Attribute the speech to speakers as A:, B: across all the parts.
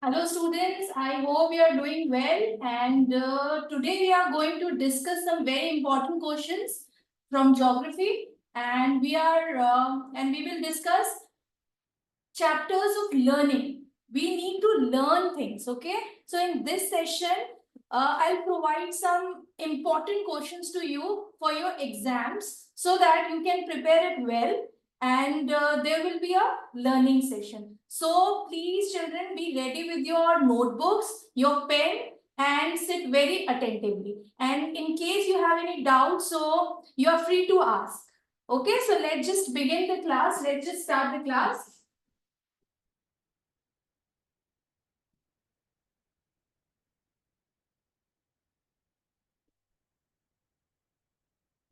A: Hello students, I hope you are doing well and today we are going to discuss some very important questions from geography and we will discuss chapters of learning. We need to learn things, okay? So in this session, I'll provide some important questions to you for your exams so that you can prepare it well and there will be a learning session. So please children be ready with your notebooks, your pen and sit very attentively. And in case you have any doubts, so you are free to ask. Okay, so let's just begin the class. Let's just start the class.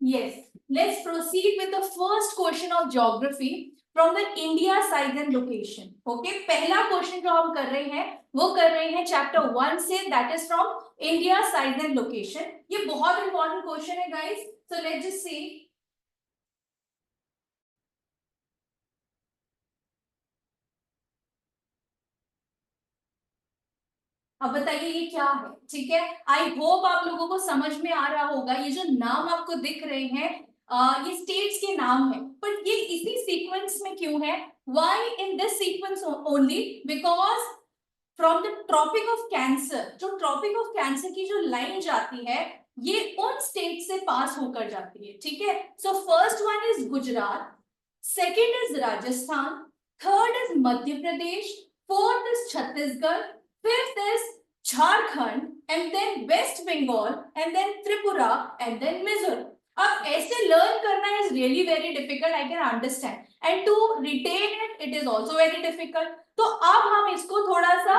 A: Yes, let's proceed with the first question of geography from the India size and location. Okay, पहला question जो हम कर रहे हैं वो कर रहे हैं चैप्टर 1 से, that is from India size and location. ये बहुत इंपॉर्टेंट क्वेश्चन है गाइस, सो लेट्स जस्ट सी. अब बताइए ये क्या है. ठीक है, आई होप आप लोगों को समझ में आ रहा होगा. ये जो नाम आपको दिख रहे हैं ये स्टेट्स के नाम है, बट ये इसी सीक्वेंस में क्यों है? Why in this sequence only? Because from the tropic of cancer, जो ट्रॉपिक ऑफ कैंसर की जो लाइन जाती है ये उन स्टेट से पास होकर जाती है. ठीक है, so first one is Gujarat, second is Rajasthan, third is Madhya Pradesh, fourth is Chhattisgarh, fifth is Jharkhand, and then West Bengal, and then Tripura, and then Mizoram. अब ऐसे लर्न करना is really very difficult, I can understand, and to retain it, it is also very difficult. तो अब हम इसको थोड़ा सा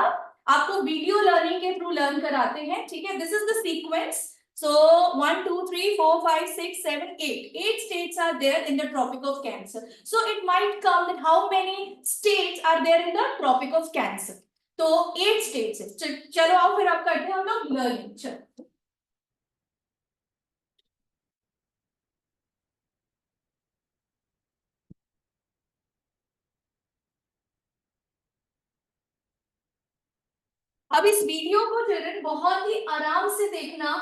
A: आपको वीडियो लर्निंग के थ्रू लर्न कराते हैं. ठीक है, this is the sequence. So 1, 2, 3, 4, 5, 6, 7, 8. 8 states are there in the Tropic of Cancer. So it might come that how many states are there in the Tropic of Cancer. तो 8 states है. चलो आओ फिर आप करते हैं हम लोग लर्निंग. चलो अब इस वीडियो को चिल्ड्रन बहुत ही आराम से देखना.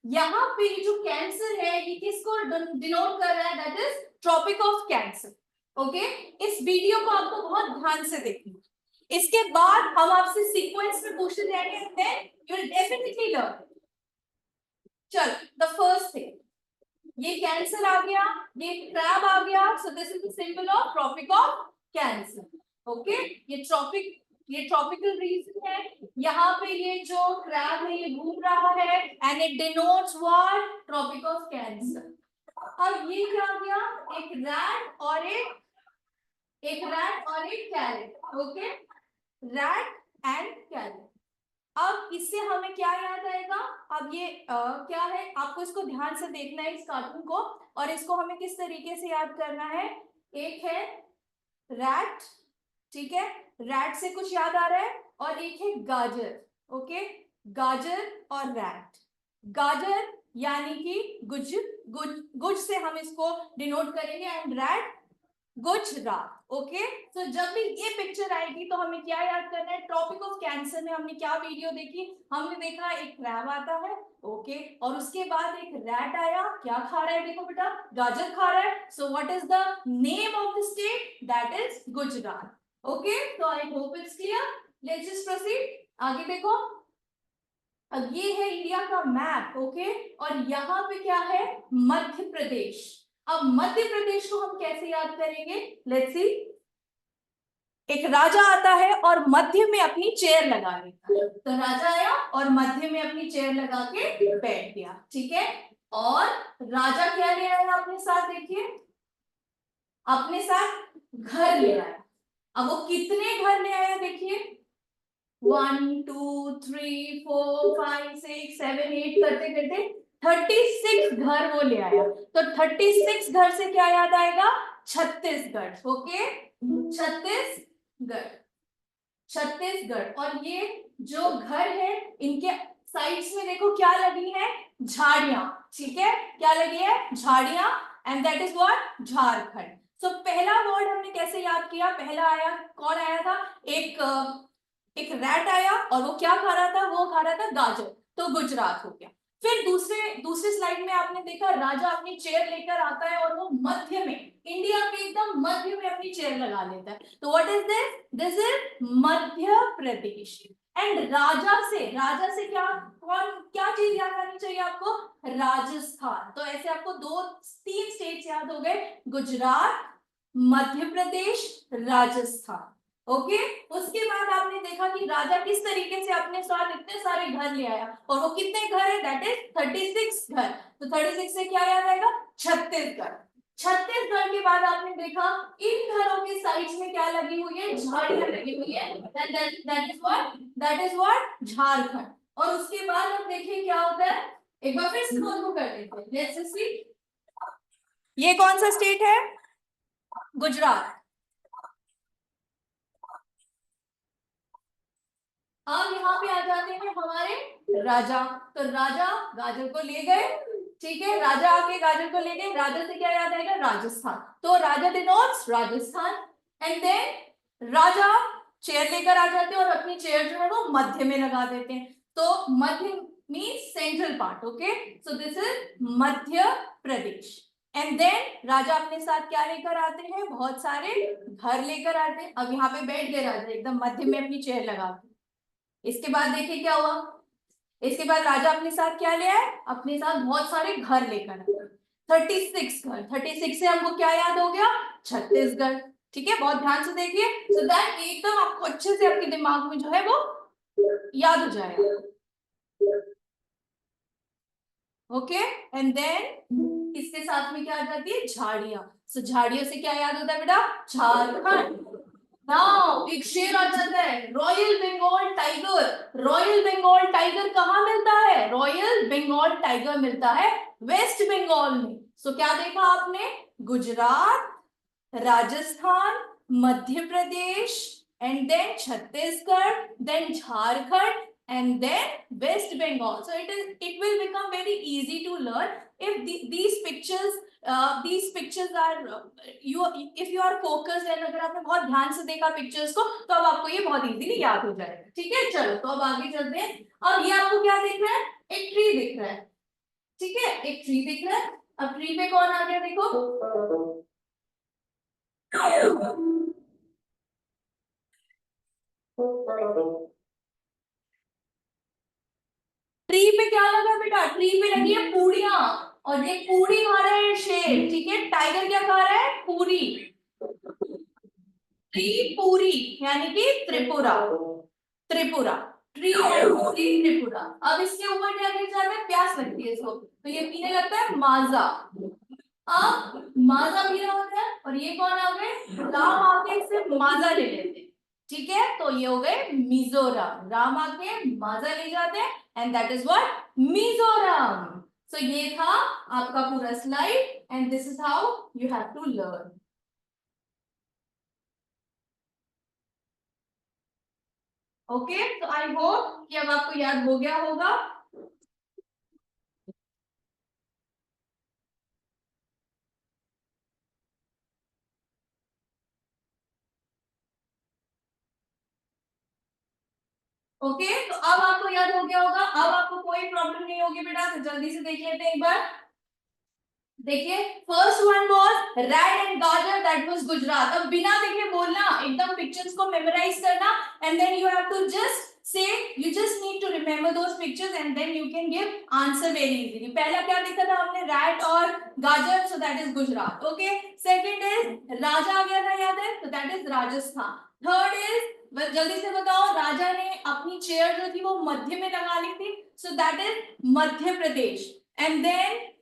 A: यहाँ पे जो कैंसर है ये किसको डिनोट कर रहा है? That is tropic of cancer. Okay, इस वीडियो को आपको बहुत ध्यान से देखना. इसके बाद हम आपसे सीक्वेंस में पूछते जाएंगे and then you will definitely learn. चलो, द फर्स्ट थिंग, ये कैंसर आ गया, ये क्रैब आ गया. So this is the symbol of tropic of cancer. Okay, ये ट्रॉपिकल रीजन है. यहाँ पे ये जो क्रैब है ये घूम रहा है and it denotes what? Tropic of cancer. अब ये क्या आ गया? एक रैट और एक रैट और एक carrot. Okay, rat and carrot. अब इससे हमें क्या याद आएगा? अब ये क्या है, आपको इसको ध्यान से देखना है इस कार्टून को, और इसको हमें किस तरीके से याद करना है. एक है रैट, ठीक है, रैट से कुछ याद आ रहा है, और एक है गाजर. ओके, गाजर और रैट. गाजर यानी कि गुज, गुज से हम इसको डिनोट करेंगे, एंड रैट गुजरात. ओके, तो जब भी ये पिक्चर आएगी तो हमें क्या याद करना है? ट्रॉपिक ऑफ कैंसर में हमने क्या वीडियो देखी? हमने देखा एक क्रैब आता है. ओके, और उसके बाद एक रैट आया. क्या खा रहा है? देखो बेटा, गाजर खा रहा है. So what is the name of the state? That is Gujarat. Okay, तो I hope it's clear. Let's just proceed. आगे देखो, अब ये है इंडिया का मैप. ओके, और यहाँ पे क्या है? मध्य प्रदेश. अब मध्य प्रदेश को हम कैसे याद करेंगे? Let's see. एक राजा आता है और मध्य में अपनी चेयर लगा लेता है. तो राजा आया और मध्य में अपनी चेयर लगा के बैठ गया. ठीक है, और राजा क्या ले आया अपने साथ? देखिए, अपने साथ घर ले आया. अब वो कितने घर ले आया? देखिए, 1, 2, 3, 4, 5, 6, 7, 8 करते करते 36 घर वो ले आया. तो 36 घर से क्या याद आएगा? छत्तीसगढ़. ओके, छत्तीसगढ़, छत्तीसगढ़. और ये जो घर है इनके साइड्स में देखो क्या लगी है? झाड़ियां. ठीक है, क्या लगी है? झाड़ियां. And that is what? Jharkhand. सो पहला वर्ड हमने कैसे याद किया? पहला आया, कौन आया था? एक एक रैट आया और वो क्या खा रहा था, वो खा रहा था गाजर, तो गुजरात हो गया। फिर दूसरे स्लाइड में आपने देखा राजा अपनी चेयर लेकर आता है और वो मध्य में, इंडिया के एकदम मध्य में अपनी चेयर लगा लेता है। तो what is this, this is Madhya Pradesh. And राजा से क्या चीज याद आनी चाहिए आपको, राजस्थान। तो ऐसे आपको 2-3 स्टेट्स याद हो गए, गुजरात, मध्य प्रदेश, राजस्थान। ओके उसके बाद आपने देखा कि राजा किस तरीके से अपने साथ इतने सारे घर ले आया, और वो कितने घर है, दैट इज 36 घर। तो 36 से क्या याद आएगा, छत्तीसगढ़। छत्तीसगढ़ के बाद आपने देखा इन घरों के साइड्स में क्या लगी हुई है, झाड़ियां लगी हुई है, दैट इज व्हाट, झारखंड। और उसके बाद अब देखिए क्या होता है, एक बार फिर स्क्रॉल को कर लेते हैं, लेट्स सी ये कौन सा स्टेट है, गुजरात। अब यहाँ पे आ जाते हैं हमारे राजा। तो राजा गाजर को ले गए, ठीक है, राजा आके गाजर को ले गए, राजा से क्या याद आएगा, राजस्थान। तो राजा डिनोट्स राजस्थान। एंड देन राजा चेयर लेकर आ जाते हैं और अपनी चेयर जो है वो मध्य में लगा देते हैं। तो मध्य means central part, okay, so this is Madhya Pradesh. And then राजा अपने साथ क्या लेकर आते हैं, बहुत सारे घर लेकर आते हैं। अब यहाँ पे बैठ गए राजा एकदम मध्य में अपनी चेयर लगा के। इसके बाद देखिए क्या हुआ, इसके बाद राजा अपने साथ क्या ले आए, अपने साथ बहुत सारे घर लेकर आए, 36 घर। 36 से हमको क्या याद हो गया, छत्तीसगढ़। ठीक है, बहुत ध्यान से देखिए, सो दैट एकदम आपको अच्छे से आपके दिमाग में जो है वो याद हो जाएगा। ओके एंड देन इसके साथ में क्या आ जाती है, झाड़ियां। सो झाड़ियों से क्या याद होता है बेटा, झारखंड। नाउ एक शेर आ जाता है, royal Bengal tiger. Royal Bengal tiger कहाँ मिलता है, रॉयल बंगाल टाइगर मिलता है वेस्ट बंगाल में। सो क्या देखा आपने, Gujarat, Rajasthan, Madhya Pradesh, and then Chhattisgarh, then Jharkhand, and then West Bengal. So it will become very easy to learn if these pictures are if you are focused and अगर आपने बहुत ध्यान से देखा पिक्चर्स को तो अब आपको ये बहुत इजीली याद हो जाएगा। ठीक है, चलो तो अब आगे चलते हैं। अब ये आपको क्या दिख रहा है, एक ट्री दिख रहा है, ठीक है, एक ट्री दिख रहा है। अब ट्री पे कौन आ गया देखो, ट्री पे क्या लगा बेटा, ट्री पे लगी है पूड़ियां, और ये पूरी खा रहा है शेर, ठीक है, टाइगर क्या खा रहा है, पूरी। त्रिपुरी यानी कि त्रिपुरा, त्रिपुरा, ट्री पूरी त्रिपुरा। अब इसके ऊपर क्या गिर जाता है, प्यास लगती है इसको, तो ये पीने लगता है माजा। अब माजा पी रहा होता है, और ये कौन आ गए, राम आके इससे माजा ले लेते हैं। ठीक है, तो ये हो गए मिजोरम, राम आके माजा ले जाते हैं, and that is what, Mizoram. So ये था आपका पूरा slide, and this is how you have to learn. Okay, तो आई होप कि अब आपको याद हो गया होगा। ओके, तो अब आपको याद हो गया होगा, अब आपको कोई प्रॉब्लम नहीं होगी बेटा। तो जल्दी से देख लेते हैं एक बार। देखिए, first one was rat and गाजर, दैट वाज गुजरात। अब बिना देखे बोलना, एकदम पिक्चर्स को मेमोराइज करना, and then you have to just say, you just need to remember those pictures and then you can give answer very easily. पहला क्या देखा था हमने, रैट और गाजर, so that is Gujarat. Okay, second is राजा आ गया था, याद है, तो that is Rajasthan. Third is, जल्दी से बताओ, राजा ने अपनी चेयर जो थी वो मध्य में लगा ली थी, so that is Madhya Pradesh. And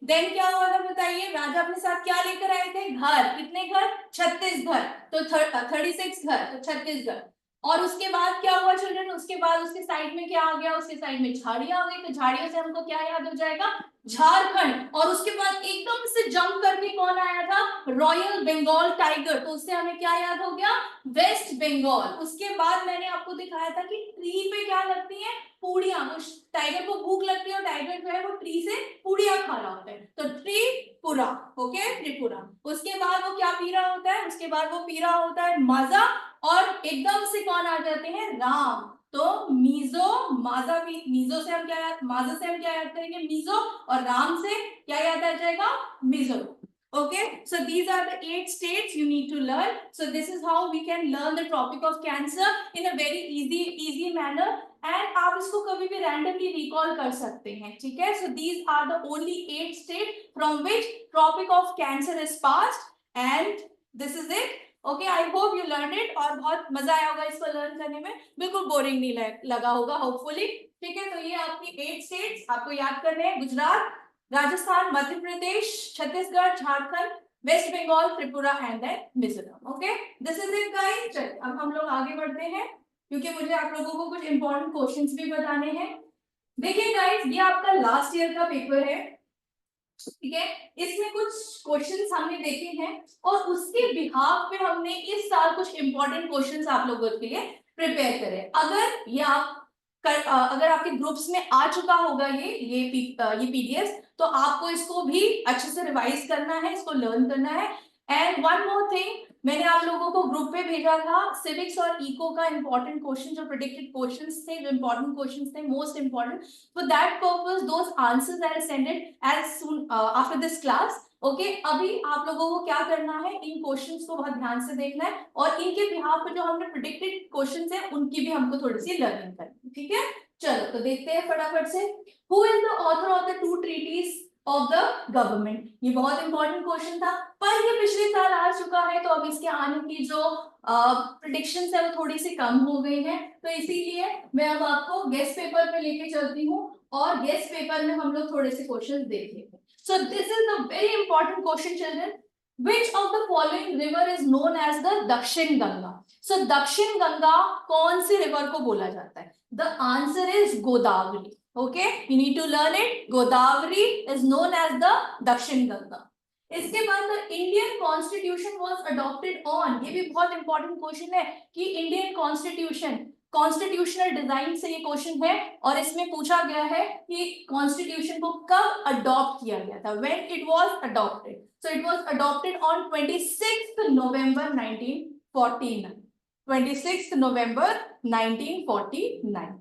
A: then क्या हुआ था बताइए, राजा अपने साथ क्या लेकर आए थे, घर, कितने घर, 36 घर, तो 36 घर, तो छत्तीसगढ़। और उसके बाद क्या हुआ चिल्ड्रन, उसके बाद उसके साइड में क्या आ गया, उसके साइड में झाड़ियां आ गई, तो झाड़ियों से हमको क्या याद हो जाएगा, झारखंड। और उसके बाद एकदम से जंप करके कौन आया था, रॉयल बंगाल टाइगर, तो उससे हमें क्या याद हो गया, वेस्ट बंगाल। उसके बाद मैंने आपको दिखाया था कि ट्री पे क्या लगती है, पूड़ियां। तो टाइगर को भूख लगती है और टाइगर जो है वो ट्री से पूड़ियां खा रहा होता है, तो त्रिपुरा। ओके, त्रिपुरा। उसके बाद वो क्या पी रहा होता है, उसके बाद वो पी रहा होता है मजा, और एकदम से कौन आ जाते हैं, राम। तो मीजो, माजा भी, मीजो से हम क्या, माजा से हम क्या याद करेंगे, मीजो, और राम से क्या याद आ जाएगा, Mizoram. Okay, so these are the 8 states you need to learn. So this is how we can learn the Tropic of Cancer in a very easy manner. And आप इसको कभी भी randomly recall कर सकते हैं, ठीक है. So these are the only 8 states from which Tropic of Cancer is passed, and this is it. Okay, I hope you learned it. और बहुत मजा आया होगा इसको लर्न करने में, बिल्कुल बोरिंग नहीं लगा होगा होपफुली. ठीक है, तो ये आपकी 8 states आपको याद करने हैं. Gujarat, Rajasthan, Madhya Pradesh, Chhattisgarh, Jharkhand, West Bengal, Tripura and then Mizoram. Okay, this is it guys. चलिए अब हम लोग आगे बढ़ते हैं, क्योंकि मुझे आप लोगों को कुछ इंपॉर्टेंट क्वेश्चंस भी बताने हैं. देखिए गाइस, ये आपका लास्ट ईयर का पेपर है, ठीक है. इसमें कुछ क्वेश्चंस हमने देखे हैं और उसके बिहाफ पे हमने इस साल कुछ इंपॉर्टेंट क्वेश्चंस आप लोगों के लिए प्रिपेयर करे. अगर ये आप अगर आपके ग्रुप्स में आ चुका होगा ये पीडीएफ, तो आपको इसको भी अच्छे से रिवाइज करना है, इसको लर्न करना है. एंड वन मोर थिंग, मैंने आप लोगों को ग्रुप पे भेजा था सिविक्स और इको का इंपॉर्टेंट क्वेश्चन, जो प्रेडिक्टेड क्वेश्चंस थे, जो इंपॉर्टेंट क्वेश्चंस थे, most important. For that purpose those answers I send it as soon after this class. Okay, अभी आप लोगों को क्या करना है, इन क्वेश्चंस को बहुत ध्यान से देखना है और इनके बिहाफ पे जो हमने प्रेडिक्टेड क्वेश्चंस है उनकी भी हमको थोड़ी सी लर्निंग करनी है, ठीक है. चलो तो देखते हैं फटाफट से. Who is the author of the 2 treaties of the government. ये बहुत इंपॉर्टेंट क्वेश्चन था, पर ये पिछले साल आ चुका है, तो अब इसके आने की जो प्रेडिक्शंस है वो थोड़ी सी कम हो गई है. तो इसीलिए मैं अब आपको गेस्ट पेपर पे लेके चलती हूँ और गेस्ट पेपर में हम लोग थोड़े से क्वेश्चन देख लेते हैं. So this is the very important question, children. Which of the following river is known as the Dakshin Ganga? So Dakshin Ganga कौन सी river को बोला जाता है? The answer is Godavari. Okay, you need to learn it. Godavari is known as the Dakshin Ganga. इसके बाद the Indian Constitution was adopted on. ये भी बहुत important question है कि Indian Constitution, कॉन्स्टिट्यूशनल डिजाइन से ये क्वेश्चन है और इसमें पूछा गया है कि कॉन्स्टिट्यूशन को कब अडॉप्ट किया गया था, when it was adopted. So it was adopted on 26 नवंबर 1949. 26 नवंबर 1949.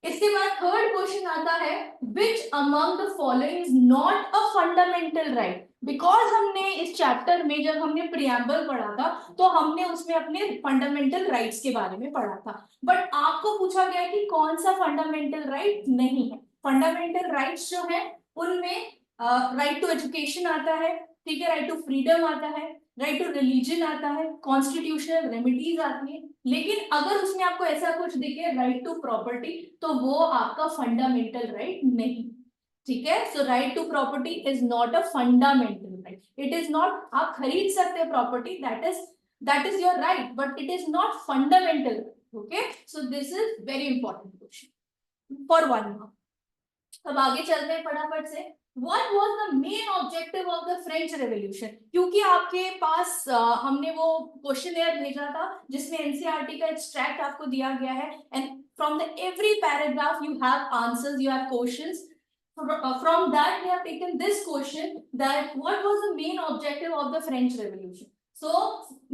A: इसके बाद थर्ड क्वेश्चन आता है, which among the following is not a fundamental right. Because हमने इस चैप्टर में जब हमने प्रियम्बल पढ़ा था तो हमने उसमें अपने फंडामेंटल राइट्स के बारे में पढ़ा था, बट आपको पूछा गया कि कौन सा फंडामेंटल राइट नहीं है. फंडामेंटल राइट्स जो है उनमें राइट टू एजुकेशन आता है, ठीक है, राइट टू फ्रीडम आता है, राइट टू रिलीजन आता है, कॉन्स्टिट्यूशनल रेमिडीज आती है. लेकिन अगर उसमें आपको ऐसा कुछ दिखे राइट टू प्रॉपर्टी, तो वो आपका फंडामेंटल राइट नहीं, ठीक है. So right to property is not a fundamental right. It is not, आप खरीद सकते हैं property, that is your right, but it is not fundamental. Okay, so this is very important question for 1 mark. अब आगे चलते हैं फटाफट से. What was the main objective of the French Revolution? क्योंकि आपके पास हमने वो क्वेश्चनर भेजा था जिसमें एनसीईआरटी का एक्सट्रैक्ट आपको दिया गया है, and from the every paragraph you have answers, you have questions. From that we have taken this question, that what was the main objective of the French Revolution? So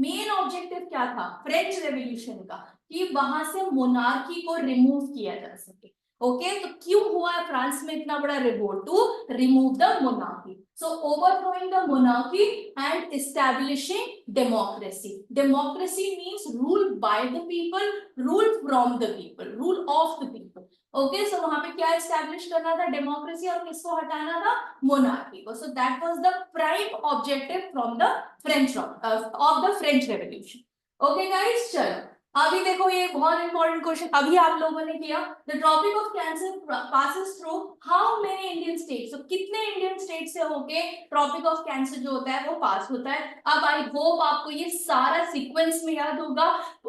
A: main objective क्या था French revolution का, कि वहां से monarchy को remove किया जा सके. ओके, तो क्यों हुआ फ्रांस में इतना बड़ा revolt? To remove the monarchy. So overthrowing the monarchy and establishing democracy. Democracy means rule by the people, rule from the people, rule of the people. Okay, so वहां पे क्या एस्टैब्लिश करना था? डेमोक्रेसी. और किसको हटाना था? मोनार्की को. So that was the prime objective from the French of the French revolution. Okay guys, चलो अभी देखो ये बहुत इंपॉर्टेंट क्वेश्चन अभी आप लोगों ने किया. The tropic of cancer passes through how many Indian states. तो कितने इंडियन स्टेट से होके ट्रॉपिक ऑफ कैंसर जो होता है वो पास होता है. अब आई होप आपको ये सारा सीक्वेंस में याद होगा.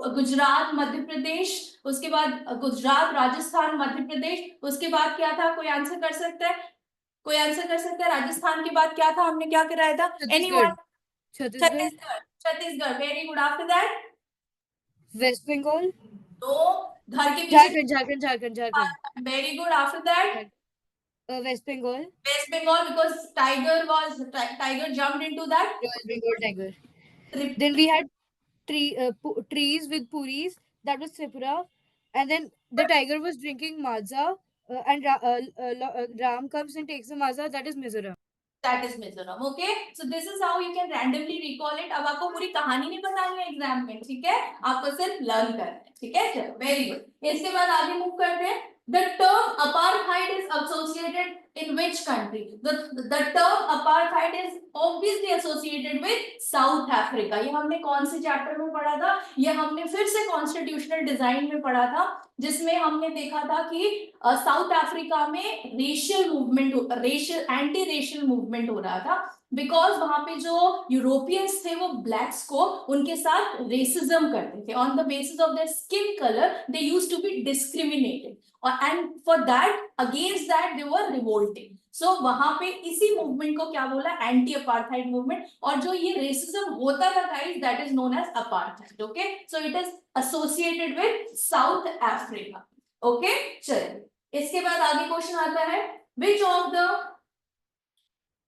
A: गुजरात, मध्य प्रदेश, उसके बाद गुजरात, राजस्थान, मध्य प्रदेश, उसके बाद क्या था? कोई आंसर कर सकता है? कोई आंसर कर सकता है? राजस्थान के बाद क्या था? हमने क्या कराया था? Anyone? Chhattisgarh. Chhattisgarh, very good. After that
B: West Bengal.
A: तो घर के
B: पीछे Jharkhand.
A: Very good. After that
B: West Bengal.
A: West Bengal, because tiger jumped into that
B: Royal Bengal tiger. Then we had trees with puris, that was Tripura, and then The tiger was drinking maaza, and Ram comes and takes the maaza. That is Mizoram.
A: That is Mizoram. Okay, so this is how you can randomly recall it. अब आपको पूरी कहानी नहीं बतानी है exam में, ठीक है, आपको सिर्फ लर्न करना है, ठीक है, चलो वेरी गुड। इसके बाद आगे मूव करते हैं। The term apartheid is associated in which country? The term apartheid is obviously associated with South Africa. ये हमने कौन से चैप्टर में पढ़ा था? ये हमने फिर से कॉन्स्टिट्यूशनल डिजाइन में पढ़ा था, जिसमें हमने देखा था कि साउथ अफ्रीका में racial movement, racial anti racial movement हो रहा था, बिकॉज वहां पे जो यूरोपियंस थे वो ब्लैक्स को उनके साथ रेसिज्म करते थे on the basis of their skin colour, they used to be discriminated, and for that against that they were revolting. So वहां पे इसी मूवमेंट को क्या बोला? Anti apartheid movement. और जो ये रेसिज्म होता था guys, that is known as apartheid. Okay, so it is associated with South Africa. Okay, चलिए इसके बाद आगे क्वेश्चन आता है, which of the,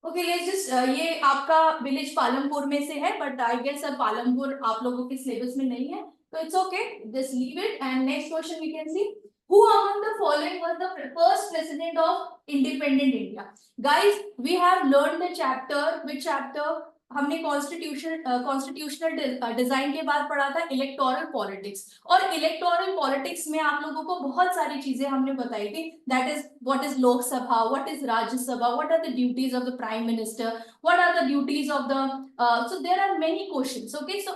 A: okay let's just, ये आपका विलेज पालमपुर में से है, बट आई गेस अब पालमपुर आप लोगों के सिलेबस में नहीं है, तो it's okay, just leave it. And next question we can see, who among the following was the first president of independent India? Guys, we have learned the chapter, which chapter? हमने constitutional design के बाद पढ़ा था electoral politics, और electoral politics में आप लोगों को बहुत सारी चीजें हमने बताई थी, that is what is Lok Sabha, what is Rajya Sabha, what are the duties of the prime minister, what are the duties of the, so there are many questions. Okay, so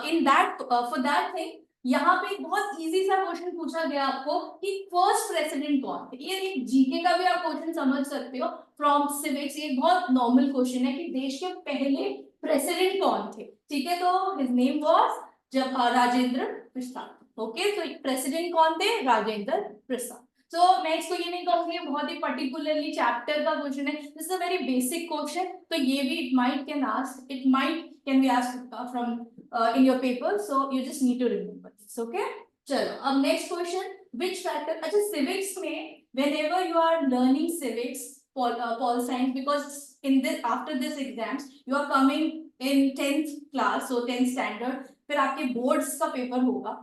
A: in that, for that thing, यहाँ पे एक बहुत easy सा question पूछा गया आपको कि first president कौन थे। ये एक जीके का भी आप क्वेश्चन समझ सकते हो फ्रॉम सिविक्स, ये बहुत नॉर्मल क्वेश्चन है कि देश के पहले प्रेसिडेंट कौन थे, ठीक है, तो हिज नेम वाज जब राजेंद्र प्रसाद। ओके, तो प्रेसिडेंट कौन थे? राजेंद्र प्रसाद। तो मैं इसको ये नहीं कहूंगी बहुत ही पर्टिकुलरली चैप्टर का क्वेश्चन है, this is a very basic question, तो ये भी it might can be asked from in your paper, so you just need to remember this. Okay, चलो अब next question, which factor, अच्छा civics में whenever you are learning civics, pol science, because in this, after this exams you are coming in 10th class, so 10th standard, फिर आपके boards का paper होगा,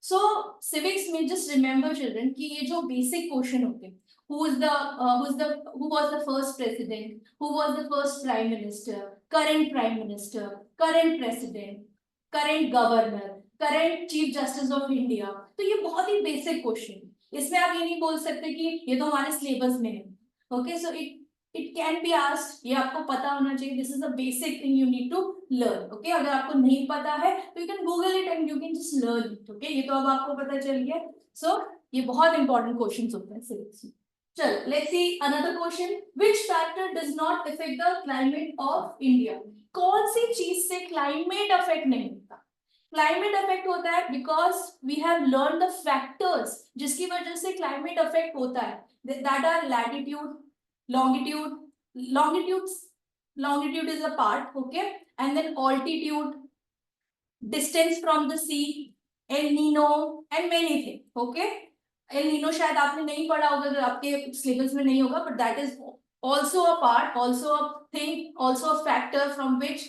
A: so civics में just remember children कि ये जो basic question होते हैं, who was the first president, who was the first prime minister, prime minister, current president, current governor, current chief justice of India, तो ये बहुत ही बेसिक क्वेश्चन है, इसमें आप ये नहीं बोल सकते कि ये तो हमारे सिलेबस में है। Okay, so it can be asked, ये आपको पता होना चाहिए, this is a basic thing you need to learn. Okay, अगर आपको नहीं पता है तो you can Google it and you can just learn it. Okay, ये तो अब आपको पता चल गया, सो ये बहुत इंपॉर्टेंट क्वेश्चन होते हैं सिलेबस में। चलो let's see another question, which factor does not affect the climate of India? कौन सी चीज से क्लाइमेट अफेक्ट नहीं होता? क्लाइमेट अफेक्ट होता है because we have learn the factors जिसकी वजह से क्लाइमेट अफेक्ट होता है, that are latitude, longitude, longitude is a part, okay, and then altitude, distance from the sea, El Nino and many things. Okay, El Nino शायद आपने नहीं पढ़ा होगा, अगर आपके सिलेबस में नहीं होगा, but that is also a part, also a thing, also a factor from which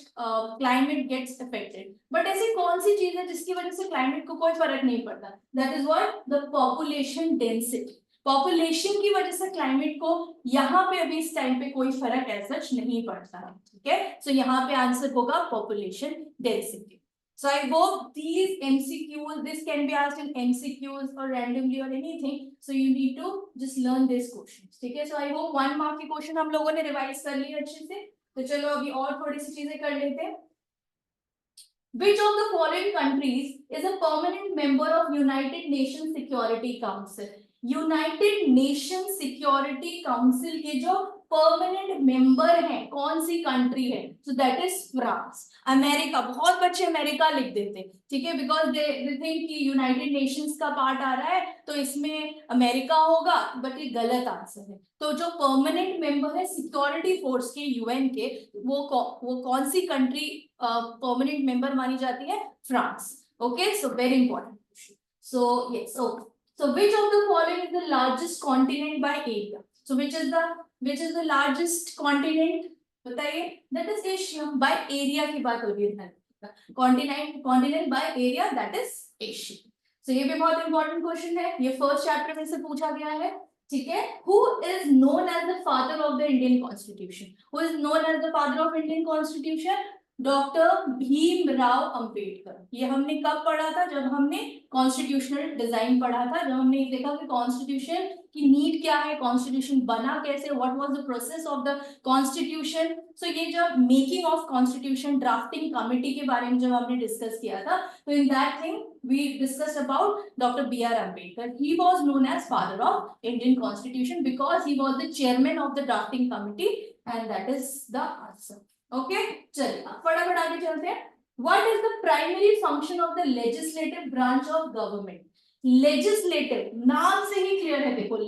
A: climate gets affected. But ऐसी कौन सी चीज है जिसकी वजह से क्लाइमेट को कोई फर्क नहीं पड़ता? That is what the population density. Population की वजह से क्लाइमेट को यहाँ पे अभी इस टाइम पे कोई फर्क ऐसा नहीं पड़ता है, ठीक है, सो यहाँ पे आंसर होगा population density. So I hope these MCQs, this can be asked in MCQs or randomly or anything. So you need to just learn these questions. ठीक है? So I hope 1 mark के क्वेश्चन हम लोगों ने revise कर लिए अच्छे से। तो चलो अभी और थोड़ी सी चीजें कर लेते हैं। Which of the following countries is a permanent member of United Nations Security Council? United nation security council के जो परमानेंट मेंबर हैं कौन सी कंट्री है? सो दैट इज फ्रांस। अमेरिका, बहुत बच्चे अमेरिका लिख देते, ठीक है, बिकॉज दे थिंक कि यूनाइटेड नेशंस का पार्ट आ रहा है तो इसमें अमेरिका होगा, बट ये गलत आंसर है। तो जो परमानेंट मेंबर है सिक्योरिटी फोर्स के, यूएन के, वो कौन सी कंट्री परमानेंट मेंबर मानी जाती है? France. Okay, so very important question. So yes, okay, so which of the following is the largest continent by area? So which is the largest continent? बताइए, that is Asia. by area की बात हो रही है, continent by area, that is Asia. So ये भी बहुत important question है, ये फर्स्ट चैप्टर में से पूछा गया है, ठीक है। Who is known as the father of the Indian Constitution? Who is known as the father of Indian Constitution? Doctor Bhimrao Ambedkar. ये हमने कब पढ़ा था? जब हमने कॉन्स्टिट्यूशनल डिजाइन पढ़ा था, जब हमने देखा कि कॉन्स्टिट्यूशन की नीड क्या है, कॉन्स्टिट्यूशन बना कैसे, what was the process of the constitution. So ये जब making of constitution drafting committee के बारे में जब हमने डिस्कस किया था, तो in that thing we discussed about Dr. B.R. Ambedkar. He was known as father of Indian Constitution because he was the chairman of the drafting committee, and that is the answer. Okay, चलिए अब फटाफट आगे चलते हैं। What is the primary function of the legislative branch of government? Legislative नाम से ही clear है, देखो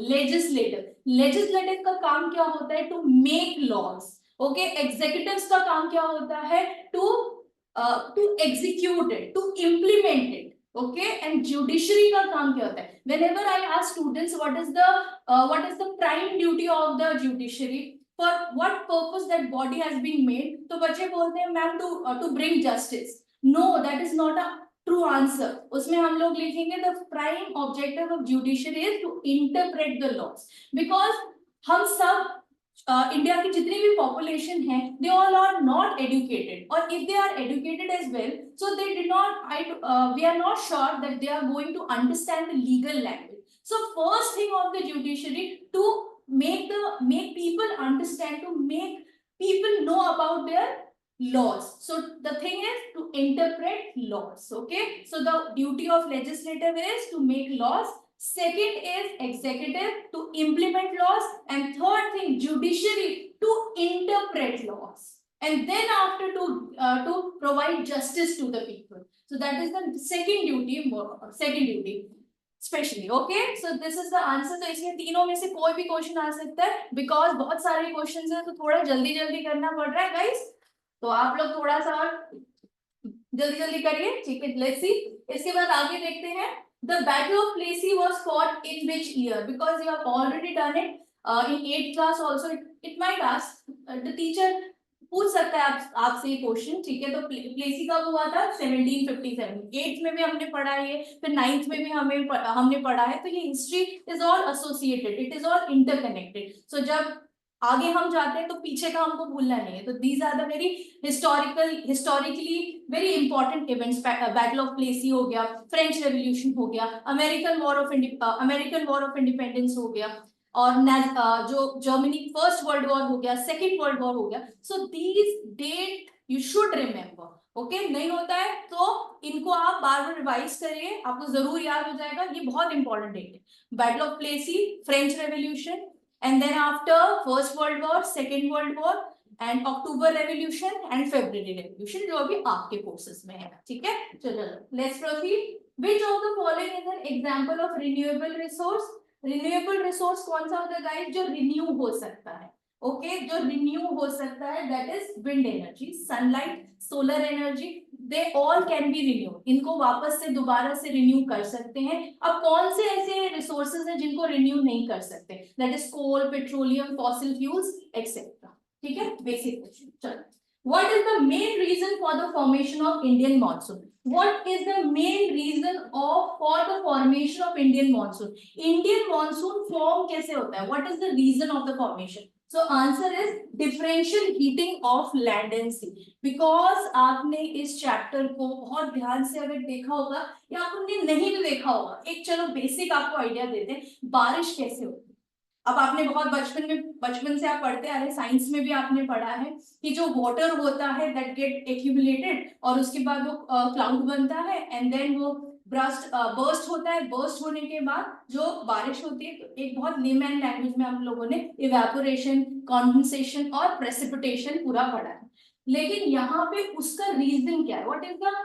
A: legislative का काम क्या होता है? To make laws. Okay, executives का काम क्या होता है? To execute it, to implement it. Okay, and judiciary का काम क्या होता है? Whenever I ask students what is the prime duty of the judiciary, for what purpose that body has been made, तो बच्चे बोलते हैं ma'am to bring justice. No, that is not a true answer. उसमें हम लोग लिखेंगे the prime objective of judiciary is to interpret the laws, because हम सब इंडिया की जितनी भी पॉपुलेशन है, they all are not educated, और if they are educated as well, so they did not we are not sure that they are going to understand the legal language. So first thing of the judiciary to make people understand, to make people know about their laws. So the thing is to interpret laws. Okay, so the duty of legislative is to make laws. Second is executive to implement laws, and third thing judiciary to interpret laws, and then after to provide justice to the people. So that is the second duty specially. Okay, so this is the answer. तो इसमें तीनों में से कोई भी question आ सकता है, because बहुत सारे क्वेश्चंस हैं, तो थोड़ा जल्दी जल्दी करना पड़ रहा है गाइस. तो आप लोग थोड़ा सा जल्दी जल्दी करिए, ठीक है. लेट्स सी, इसके बाद आगे देखते हैं. The battle of Plassey was fought in which year? Because you have already done it in 8th class also. It might ask the teacher, पूछ सकता है आपसे ये क्वेश्चन, ठीक है. तो प्लेसी कब हुआ था? 1757. 8th में भी हमने पढ़ा है, फिर 9th में भी हमने पढ़ा है. तो ये history is all associated, it is all interconnected. So जब आगे हम जाते हैं तो पीछे का हमको भूलना नहीं है. तो these are the very historically very important events. Battle of Plassey हो गया, फ्रेंच रेवोल्यूशन हो गया, अमेरिकन वॉर ऑफ इंडिपेंडेंस हो गया, और जो जर्मनी फर्स्ट वर्ल्ड वॉर हो गया, सेकेंड वर्ल्ड वॉर हो गया. So these date you should remember. Okay, नहीं होता है तो इनको आप बार बार रिवाइज करिए, आपको जरूर याद हो जाएगा. ये बहुत इंपॉर्टेंट डेट है. Battle of Plassey, French revolution, and then after first world war, second world war, and October revolution and February revolution, जो अभी आपके कोर्सेज में है. ठीक है, चलो let's proceed. Which of the following is an example of renewable resource? Renewable resource कौन सा होता है गाइस? जो रिन्यू हो सकता है. ओके, जो रिन्यू हो सकता है, that is wind energy, sunlight, solar energy, they all can be renew. इनको वापस से दोबारा से रिन्यू कर सकते हैं. अब कौन से ऐसे रिसोर्सेज हैं जिनको रिन्यू नहीं कर सकते? That is coal, petroleum, fossil fuels etcetera. ठीक है, बेसिक क्वेश्चन. चलो, what is the main reason for the formation of Indian monsoon? What is the main reason for the formation of Indian monsoon? Indian monsoon form कैसे होता है? What is the reason of the formation? So answer is differential heating of land and sea. Because आपने इस chapter को बहुत ध्यान से अगर देखा होगा, या आपने नहीं भी देखा होगा, एक चलो बेसिक आपको आइडिया देते हैं, बारिश कैसे होती है. अब आपने बहुत बचपन से आप पढ़ते आ रहे, साइंस में भी आपने पढ़ा है कि जो वाटर होता है दैट गेट एक्यूमुलेटेड, और उसके बाद वो क्लाउड बनता है, एंड देन वो बर्स्ट होता है. बर्स्ट होने के बाद जो बारिश होती है, तो एक बहुत लेमैन लैंग्वेज में हम लोगों ने इवेपोरेशन, कंडेंसेशन और प्रेसिपिटेशन पूरा पढ़ा है. लेकिन यहाँ पे उसका रीजन क्या है? What is the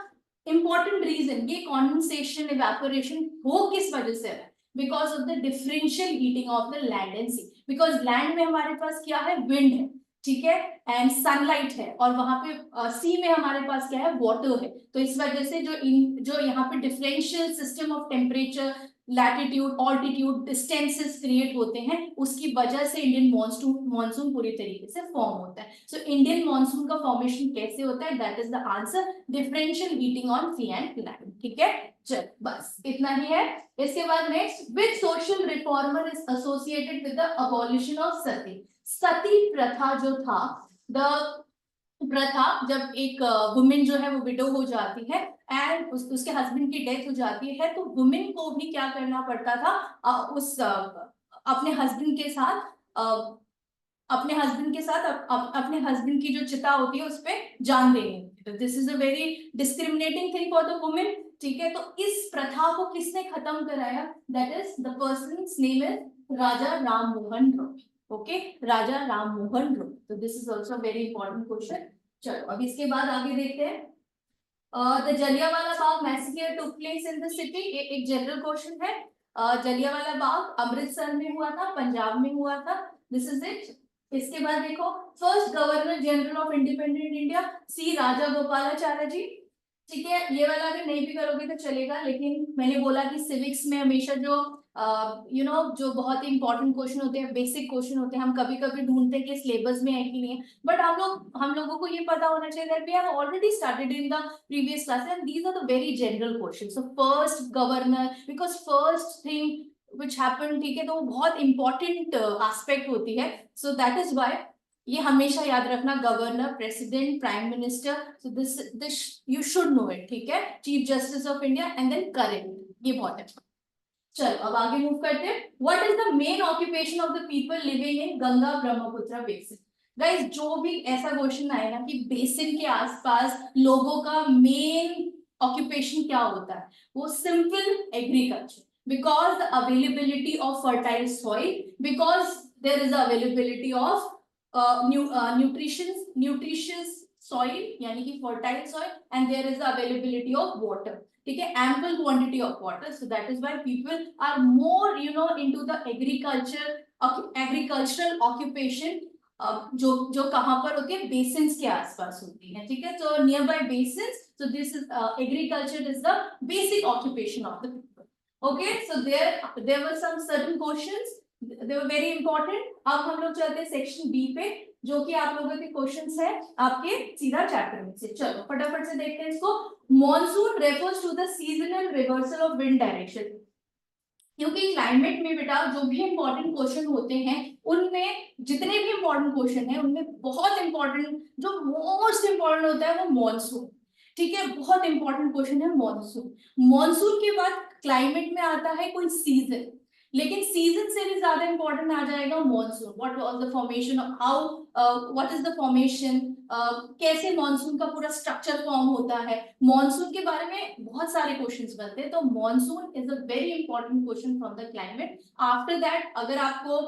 A: important reason? ये कंडेंसेशन, इवेपोरेशन हो किस वजह से है? Because of the differential heating of the land and sea. Because land में हमारे पास क्या है? विंड है, ठीक है, एंड सनलाइट है, और वहां पे सी में हमारे पास क्या है? वाटर है. तो इस वजह से जो यहाँ पे differential system of temperature, latitude altitude distances create होते हैं, उसकी वजह से इंडियन मॉनसून पूरी तरीके से फॉर्म होता है. सो इंडियन मॉनसून का फॉर्मेशन कैसे होता है, that is the answer, differential heating on sea and line. ठीक है, चल बस इतना ही है. इसके बाद next, which social reformer is associated with the abolition of sati. Sati प्रथा जो था, द प्रथा जब एक वुमेन जो है वो विडो हो जाती है एंड उसके हस्बैंड की डेथ हो जाती है, तो वुमेन को भी क्या करना पड़ता था, अपने हस्बैंड के साथ अपने हस्बैंड की जो चिता होती है उस पर जान देनी होती है. This is a very discriminating thing for the women. ठीक है, तो इस प्रथा को किसने खत्म कराया, that is the person's name is Raja Ram Mohan Roy. Okay, Raja Ram Mohan Roy. तो this is also very important question. चलो अब इसके बाद आगे देखते हैं. The Jallianwala Bagh massacre took place in the city. एक जनरल क्वेश्चन है. जलियांवाला बाग अमृतसर में हुआ था, पंजाब में हुआ था. This is it. इसके बाद देखो, first governor general of independent India, C Raja Gopalacharya ji. ठीक है, ये वाला अगर नहीं भी करोगे तो चलेगा, लेकिन मैंने बोला कि सिविक्स में हमेशा जो जो बहुत ही इंपॉर्टेंट क्वेश्चन होते हैं, बेसिक क्वेश्चन होते हैं, हम कभी कभी ढूंढते हैं कि सिलेबस में है कि नहीं है, बट हम लोगों को ये पता होना चाहिए that we have already started in the previous classes and these are the very general questions. So first governor, because first thing which happened, ठीक है, तो वो बहुत important aspect होती है. So that is why ये हमेशा याद रखना, governor, president, prime minister. So this you should know it. ठीक है, chief justice of India and then current, ये बहुत है. चलो अब आगे मूव करते हैं. What is the main occupation of the people living in Ganga Brahmaputra basin. Guys, जो भी ऐसा क्वेश्चन आए ना कि बेसिन के आसपास लोगों का मेन ऑक्यूपेशन क्या होता है, वो simple agriculture. Because the availability of fertile soil, because there is the availability of nutritious soil, यानी कि fertile soil, and there is the availability of water. ठीक है, ample quantity of water. So that is why people are more into the agricultural occupation. जो कहाँ पर होती है, basins के आसपास होती है. ठीक है, so nearby basins. So this is agriculture is the basic occupation of the people. Okay, so there were some certain questions, they were very important. अब हम लोग चलते हैं सेक्शन बी पे, जो कि आप लोगों के क्वेश्चंस है आपके सीधा चैप्टर में से. चलो फटाफट से देखते हैं इसको. Monsoon refers to the seasonal reversal of wind direction. क्योंकि क्लाइमेट में बेटा जो भी इंपॉर्टेंट क्वेश्चन होते हैं, उनमें जितने भी इंपॉर्टेंट क्वेश्चन है उनमें बहुत इंपॉर्टेंट, जो मोस्ट इंपॉर्टेंट होता है वो मॉनसून. ठीक है, बहुत इंपॉर्टेंट क्वेश्चन है मॉनसून. मॉनसून के बाद क्लाइमेट में आता है कोई सीजन, लेकिन सीजन से भी ज्यादा इंपॉर्टेंट आ जाएगा monsoon. What was the formation of how, what is the formation, कैसे मॉनसून का पूरा स्ट्रक्चर फॉर्म होता है, मॉनसून के बारे में बहुत सारे क्वेश्चंस बनते हैं. तो monsoon is a very important question from the climate. After that अगर आपको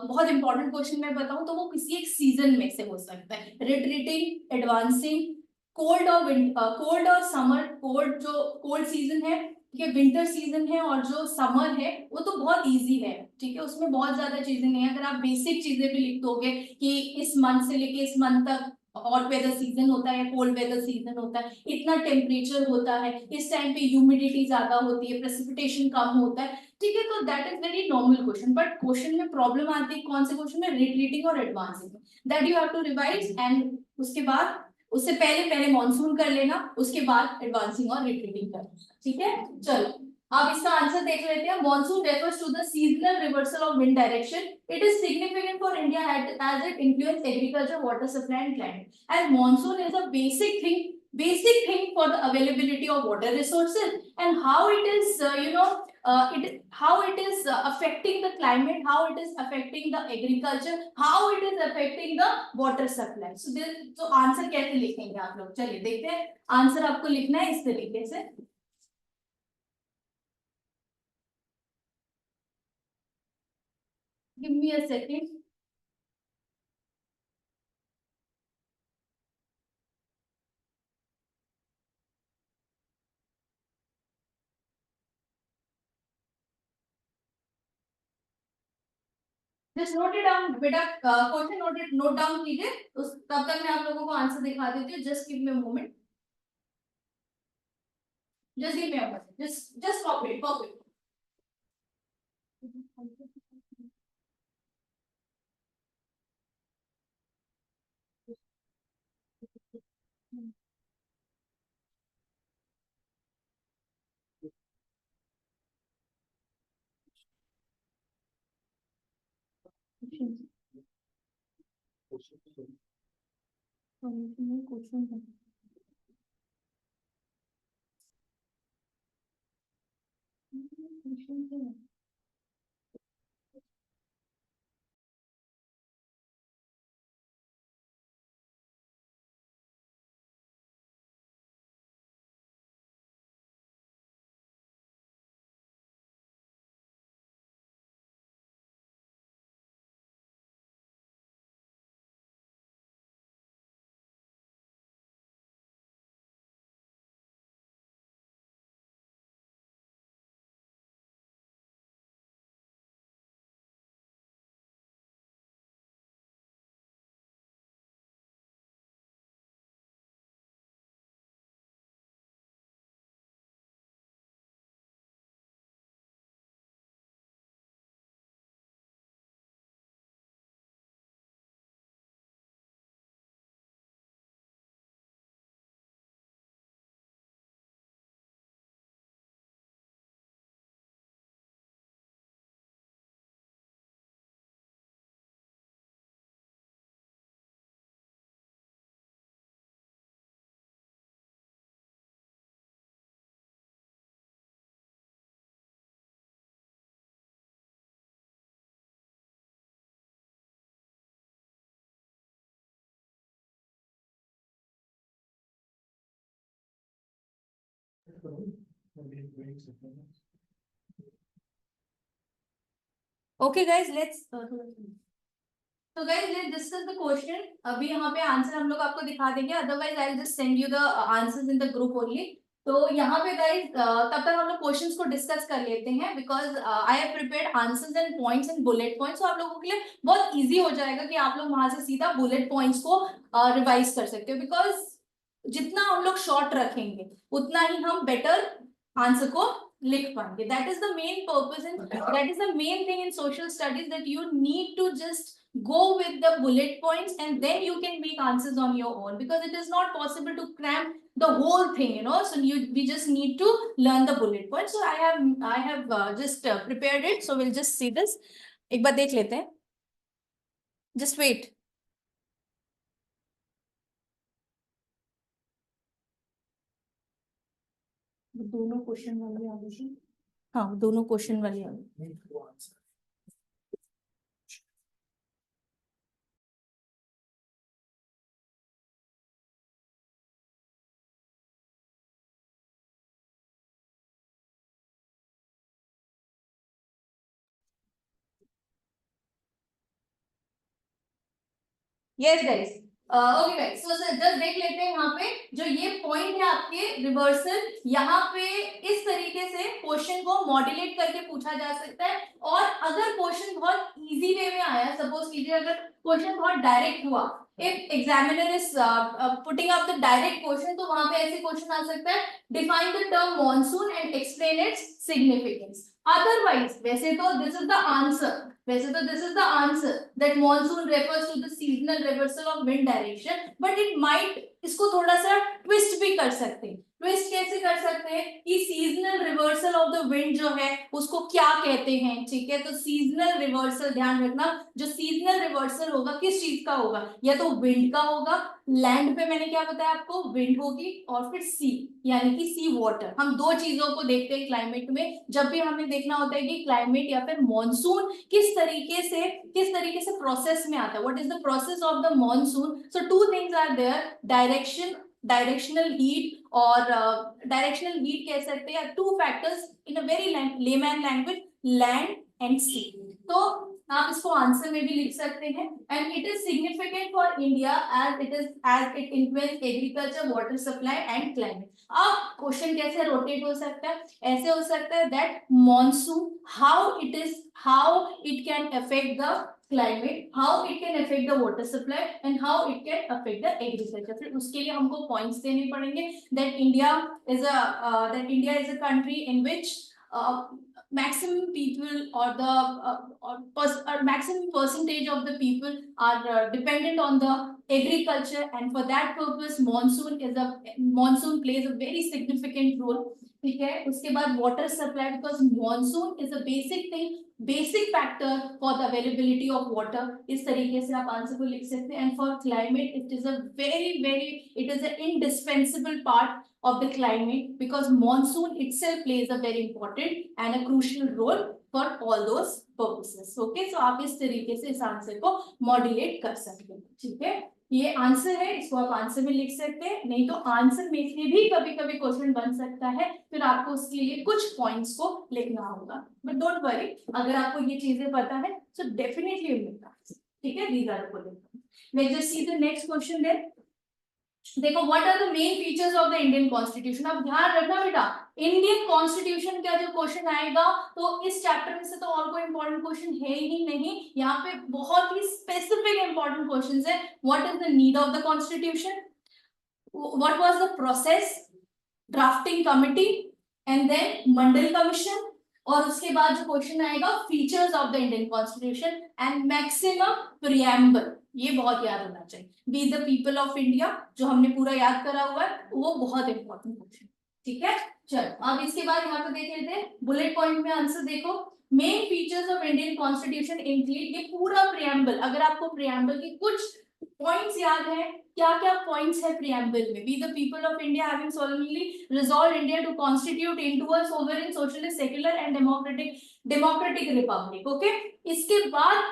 A: बहुत इंपॉर्टेंट क्वेश्चन मैं बताऊं तो वो किसी एक सीजन में से हो सकता है. रिट्रीटिंग, एडवांसिंग, कोल्ड और समर. कोल्ड सीजन है, ठीक है, विंटर सीजन है, और जो समर है वो तो बहुत इजी है. ठीक है, उसमें बहुत ज्यादा चीजें नहीं है. अगर आप बेसिक चीजें भी लिख दोगे कि इस मंथ से लेके इस मंथ तक हॉट वेदर सीजन होता है, कोल्ड वेदर सीजन होता है, इतना टेम्परेचर होता है, इस टाइम पे ह्यूमिडिटी ज्यादा होती है, प्रेसिपिटेशन कम होता है. ठीक है, तो that is very normal question. But question में प्रॉब्लम आती है कौन से क्वेश्चन में, रिट्रीटिंग और advancing. That you have to revise, and उसके बाद उससे पहले मॉनसून कर लेना, उसके बाद एडवांसिंग और रिट्रीटिंग कर लेना. ठीक है, चलो अब इसका आंसर देख लेते हैं. Monsoon refers to the seasonal reversal of wind direction. It is significant for India as it influence agriculture, water supply and climate. And monsoon is a basic thing for the availability of water resources, and how it is how it is affecting the climate, how it is affecting the agriculture, how it is affecting the water supply. So answer कैसे लिखेंगे आप लोग, चलिए देखते हैं. Answer आपको लिखना है इस तरीके से. Give me a second. Just note it down बेटा, क्वेश्चन नोट डाउन कीजिए. तब तक मैं आप लोगों को आंसर दिखा देती हूँ. Just give me a moment. Just give me a moment. Just copy it. Okay, guys, let's. So guys, let's discuss the question. अभी यहाँ पे आंसर हम लोग आपको दिखा देंगे. Otherwise, I'll just send you the answers in the group only. तो यहाँ पे guys, तब तक हम लोग क्वेश्चंस को डिस्कस कर लेते हैं because I have prepared answers and points and bullet points. तो आप लोगों के लिए बहुत इजी हो जाएगा कि आप लोग वहां से सीधा बुलेट पॉइंट्स को रिवाइज कर सकते हो because जितना हम लोग शॉर्ट रखेंगे उतना ही हम बेटर आंसर को लिख पाएंगे. That is the main purpose and that is the main thing in social studies, that you need to just go with the bullet points and then you can make answers on your own, because it is not possible to cram the whole thing, you know. So we just need to learn the bullet points. So I have just prepared it, so we'll just see this. एक बार देख लेते हैं. Just wait. दोनों question वाली आ गई. हाँ, दोनों question वाली आ गई. Yes guys. Okay guys, so just देख लेते हैं यहाँ पे जो ये पॉइंट है आपके रिवर्सल. यहाँ पे इस तरीके से क्वेश्चन को मॉड्यूलेट करके पूछा जा सकता है. और अगर क्वेश्चन बहुत इजी वे में आया, सपोज कीजिए अगर क्वेश्चन बहुत डायरेक्ट हुआ, if examiner is putting up the direct question, तो वहां पे ऐसे क्वेश्चन आ सकता है, define the term monsoon and explain its significance. Otherwise वैसे तो दिस इज द आंसर. वैसे तो this is the answer that monsoon refers to the seasonal reversal of wind direction, but it might, इसको थोड़ा सा twist भी कर सकते हैं. ट्विस्ट कैसे कर सकते हैं कि seasonal reversal of the wind जो है उसको क्या कहते हैं. ठीक है, तो सीजनल रिवर्सल ध्यान रखना, जो सीजनल रिवर्सल होगा किस चीज का होगा, या तो विंड का होगा. लैंड पे मैंने क्या बताया आपको, विंड होगी, और फिर सी यानी कि सी वाटर. हम दो चीजों को देखते हैं क्लाइमेट में. जब भी हमें देखना होता है कि क्लाइमेट या फिर मॉनसून किस तरीके से प्रोसेस में आता है, what is the process of the monsoon. So two things are there, directional heat और डायरेक्शनल हीट कह सकते हैं, two factors in a very layman language, land and sea. तो आप इसको आंसर में भी लिख सकते हैं. And it is significant for India as it influence agriculture, water supply and climate. अब क्वेश्चन कैसे रोटेट हो सकता है, ऐसे हो सकता है that monsoon, how it can affect the climate, how it can affect the water supply and how it can affect the agriculture. फिर उसके लिए हमको points देने पड़ेंगे that India is a country in which maximum people or maximum percentage of the people are dependent on the agriculture, and for that purpose monsoon plays a very significant role. ठीक है। उसके बाद water supply, because monsoon is a basic thing, basic factor for the availability of water. इस तरीके से आप answer को लिख सकते हैं। And for climate it is a very it is a indispensable part of the climate, because monsoon itself plays a very important and a crucial role for all those purposes. Okay, so आप इस तरीके से इस answer को modulate कर सकते हैं। ठीक है, ये आंसर है, इसको आप आंसर में लिख सकते हैं। नहीं तो आंसर में से भी कभी कभी क्वेश्चन बन सकता है, फिर आपको उसके लिए कुछ पॉइंट्स को लिखना होगा। बट डोंट वरी, अगर आपको ये चीजें पता है तो डेफिनेटली लिखना। ठीक है, these are the let's just see the next question then. देखो, what are the main features of the Indian constitution. अब ध्यान रखना बेटा, इंडियन कॉन्स्टिट्यूशन का जो क्वेश्चन आएगा तो इस चैप्टर में से तो और कोई इंपॉर्टेंट क्वेश्चन है ही नहीं। यहाँ पे बहुत ही स्पेसिफिक इंपॉर्टेंट क्वेश्चंस है। What is the need of the constitution, what was the process, drafting committee, and then Mandal commission, और उसके बाद जो क्वेश्चन आएगा features of the Indian constitution and maximum preamble. ये बहुत याद होना चाहिए। Be the people of India, जो हमने पूरा याद करा हुआ है, वो बहुत इंपॉर्टेंट क्वेश्चन। ठीक है, चलो अब इसके बाद यहाँ पे देख लेते हैं बुलेट पॉइंट में आंसर। देखो, main features of Indian constitution include, ये पूरा प्रियम्बल, अगर आपको प्रियम्बल की कुछ पॉइंट्स याद है, क्या क्या पॉइंट्स है प्रियम्बल में। Be the people of India having solemnly resolved India to constitute into a sovereign socialist secular and democratic republic. Okay, इसके बाद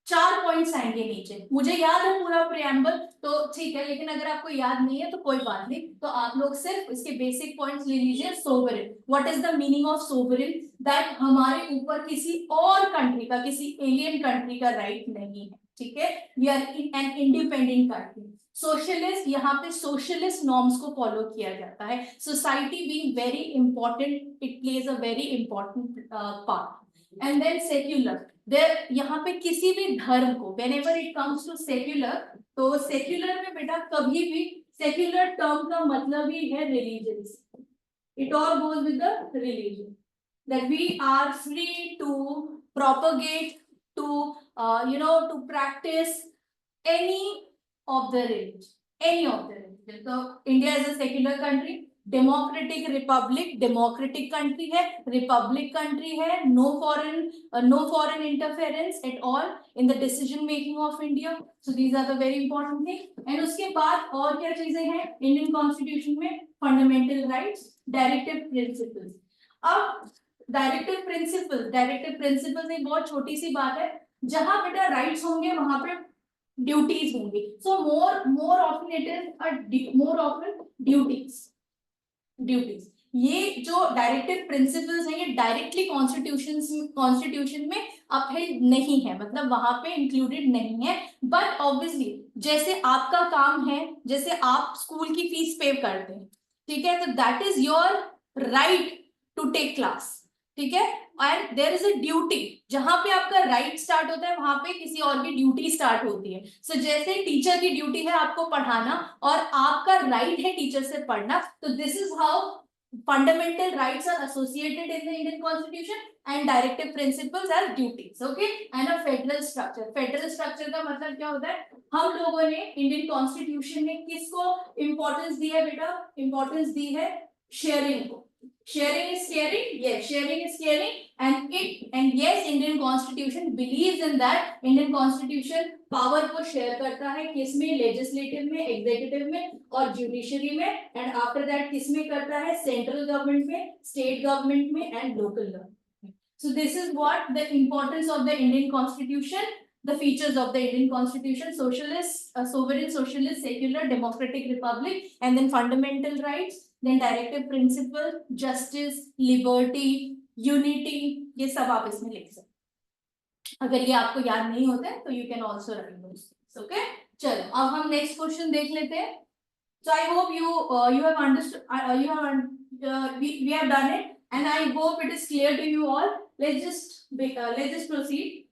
A: 4 पॉइंट्स आएंगे नीचे। मुझे याद है पूरा प्रियम्बल तो ठीक है, लेकिन अगर आपको याद नहीं है तो कोई बात नहीं, तो आप लोग सिर्फ इसके बेसिक पॉइंट्स ले लीजिए। Sovereign, what is the meaning of sovereign, that हमारे ऊपर किसी और कंट्री का, किसी एलियन कंट्री का राइट नहीं है। ठीक है, we are in an independent country. Socialist, यहाँ पे सोशलिस्ट नॉर्म्स को फॉलो किया जाता है। Society being very important, it plays a very important part. And then secular, there, यहाँ पे किसी भी धर्म को, whenever it comes to secular, तो सेक्युलर में बेटा कभी भी, सेक्युलर टर्म का मतलब ही है religious. It all goes with the religion, that we are free to propagate, to to practice any of the religion, any of the religion. So India is a secular country, democratic republic, democratic country है, republic country है, no foreign interference at all in the decision making of India. So these are the very important thing. And उसके बाद और क्या चीजें हैं Indian constitution में, fundamental rights, directive principles. अब डायरेक्टिव प्रिंसिपल्स एक बहुत छोटी सी बात है, जहां बेटा राइट्स होंगे वहां पे ड्यूटीज होंगी। So more often it is more often duties. ये जो डायरेक्टिव प्रिंसिपल्स हैं, ये डायरेक्टली कॉन्स्टिट्यूशन में अपहेल्ड नहीं है, मतलब वहां पे इंक्लूडेड नहीं है। बट ऑब्वियसली जैसे आपका काम है, जैसे आप स्कूल की फीस पे करते हैं, ठीक है, तो that is your right to take class. ठीक है, and there is a duty, जहां पे आपका राइट स्टार्ट होता है वहां पे किसी और की ड्यूटी स्टार्ट होती है। सो जैसे टीचर की ड्यूटी है आपको पढ़ाना और आपका राइट है टीचर से पढ़ना, तो this is how fundamental rights are associated in the Indian Constitution and directive principles as duties. Okay, and a federal structure, federal structure का मतलब क्या होता है, हम लोगों ने इंडियन कॉन्स्टिट्यूशन में किसको इंपॉर्टेंस दी है बेटा, इंपॉर्टेंस दी है शेयरिंग को। sharing is caring, yes, sharing is caring, and yes, Indian Constitution believes in that. Indian Constitution power को शेयर करता है किसमें, लेजिस्लेटिव में, एग्जीक्यूटिव में और जुडिशरी में, एंड आफ्टर दैट किसमें करता है, सेंट्रल गवर्नमेंट में, स्टेट गवर्नमेंट में and local government. So this is what the importance of the Indian constitution, the features of the Indian Constitution: socialist, sovereign, socialist, secular, democratic republic, and then fundamental rights, then directive principle, justice, liberty, unity, ये सब आप इसमें लिख सकते हैं। अगर ये आपको याद नहीं होता है तो you can also write those things. Okay, चलो अब हम next question देख लेते हैं। So I hope you have understood, we have done it, and I hope it is clear to you all. Let's just proceed.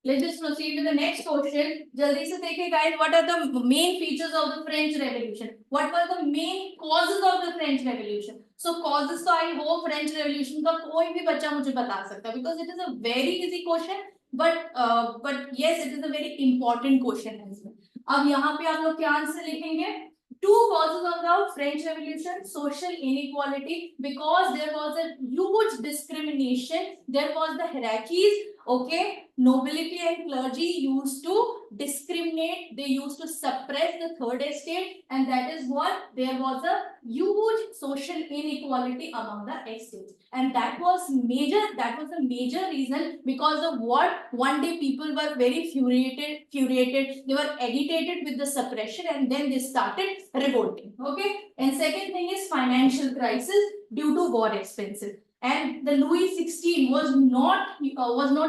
A: Let's just proceed with the next question. जल्दी से देखिए guys, what are the main features of the French Revolution? What were the main causes of the French Revolution? So causes तो I hope French Revolution का कोई भी बच्चा मुझे बता सकता है, because it is a very easy question, but yes, it is a very important question है इसमें। अब यहाँ पे आप लोग क्या आंसर लिखेंगे, Two causes of the French Revolution: social inequality, because there was a huge discrimination, there was the hierarchies. Okay, nobility and clergy used to discriminate, they used to suppress the third estate, and that is what there was a huge social inequality among the estates. And that was a major reason, because of what, one day people were very furiated, they were agitated with the suppression, and then they started revolting. Okay, and second thing is financial crisis due to war expenses. And the Louis XVI was not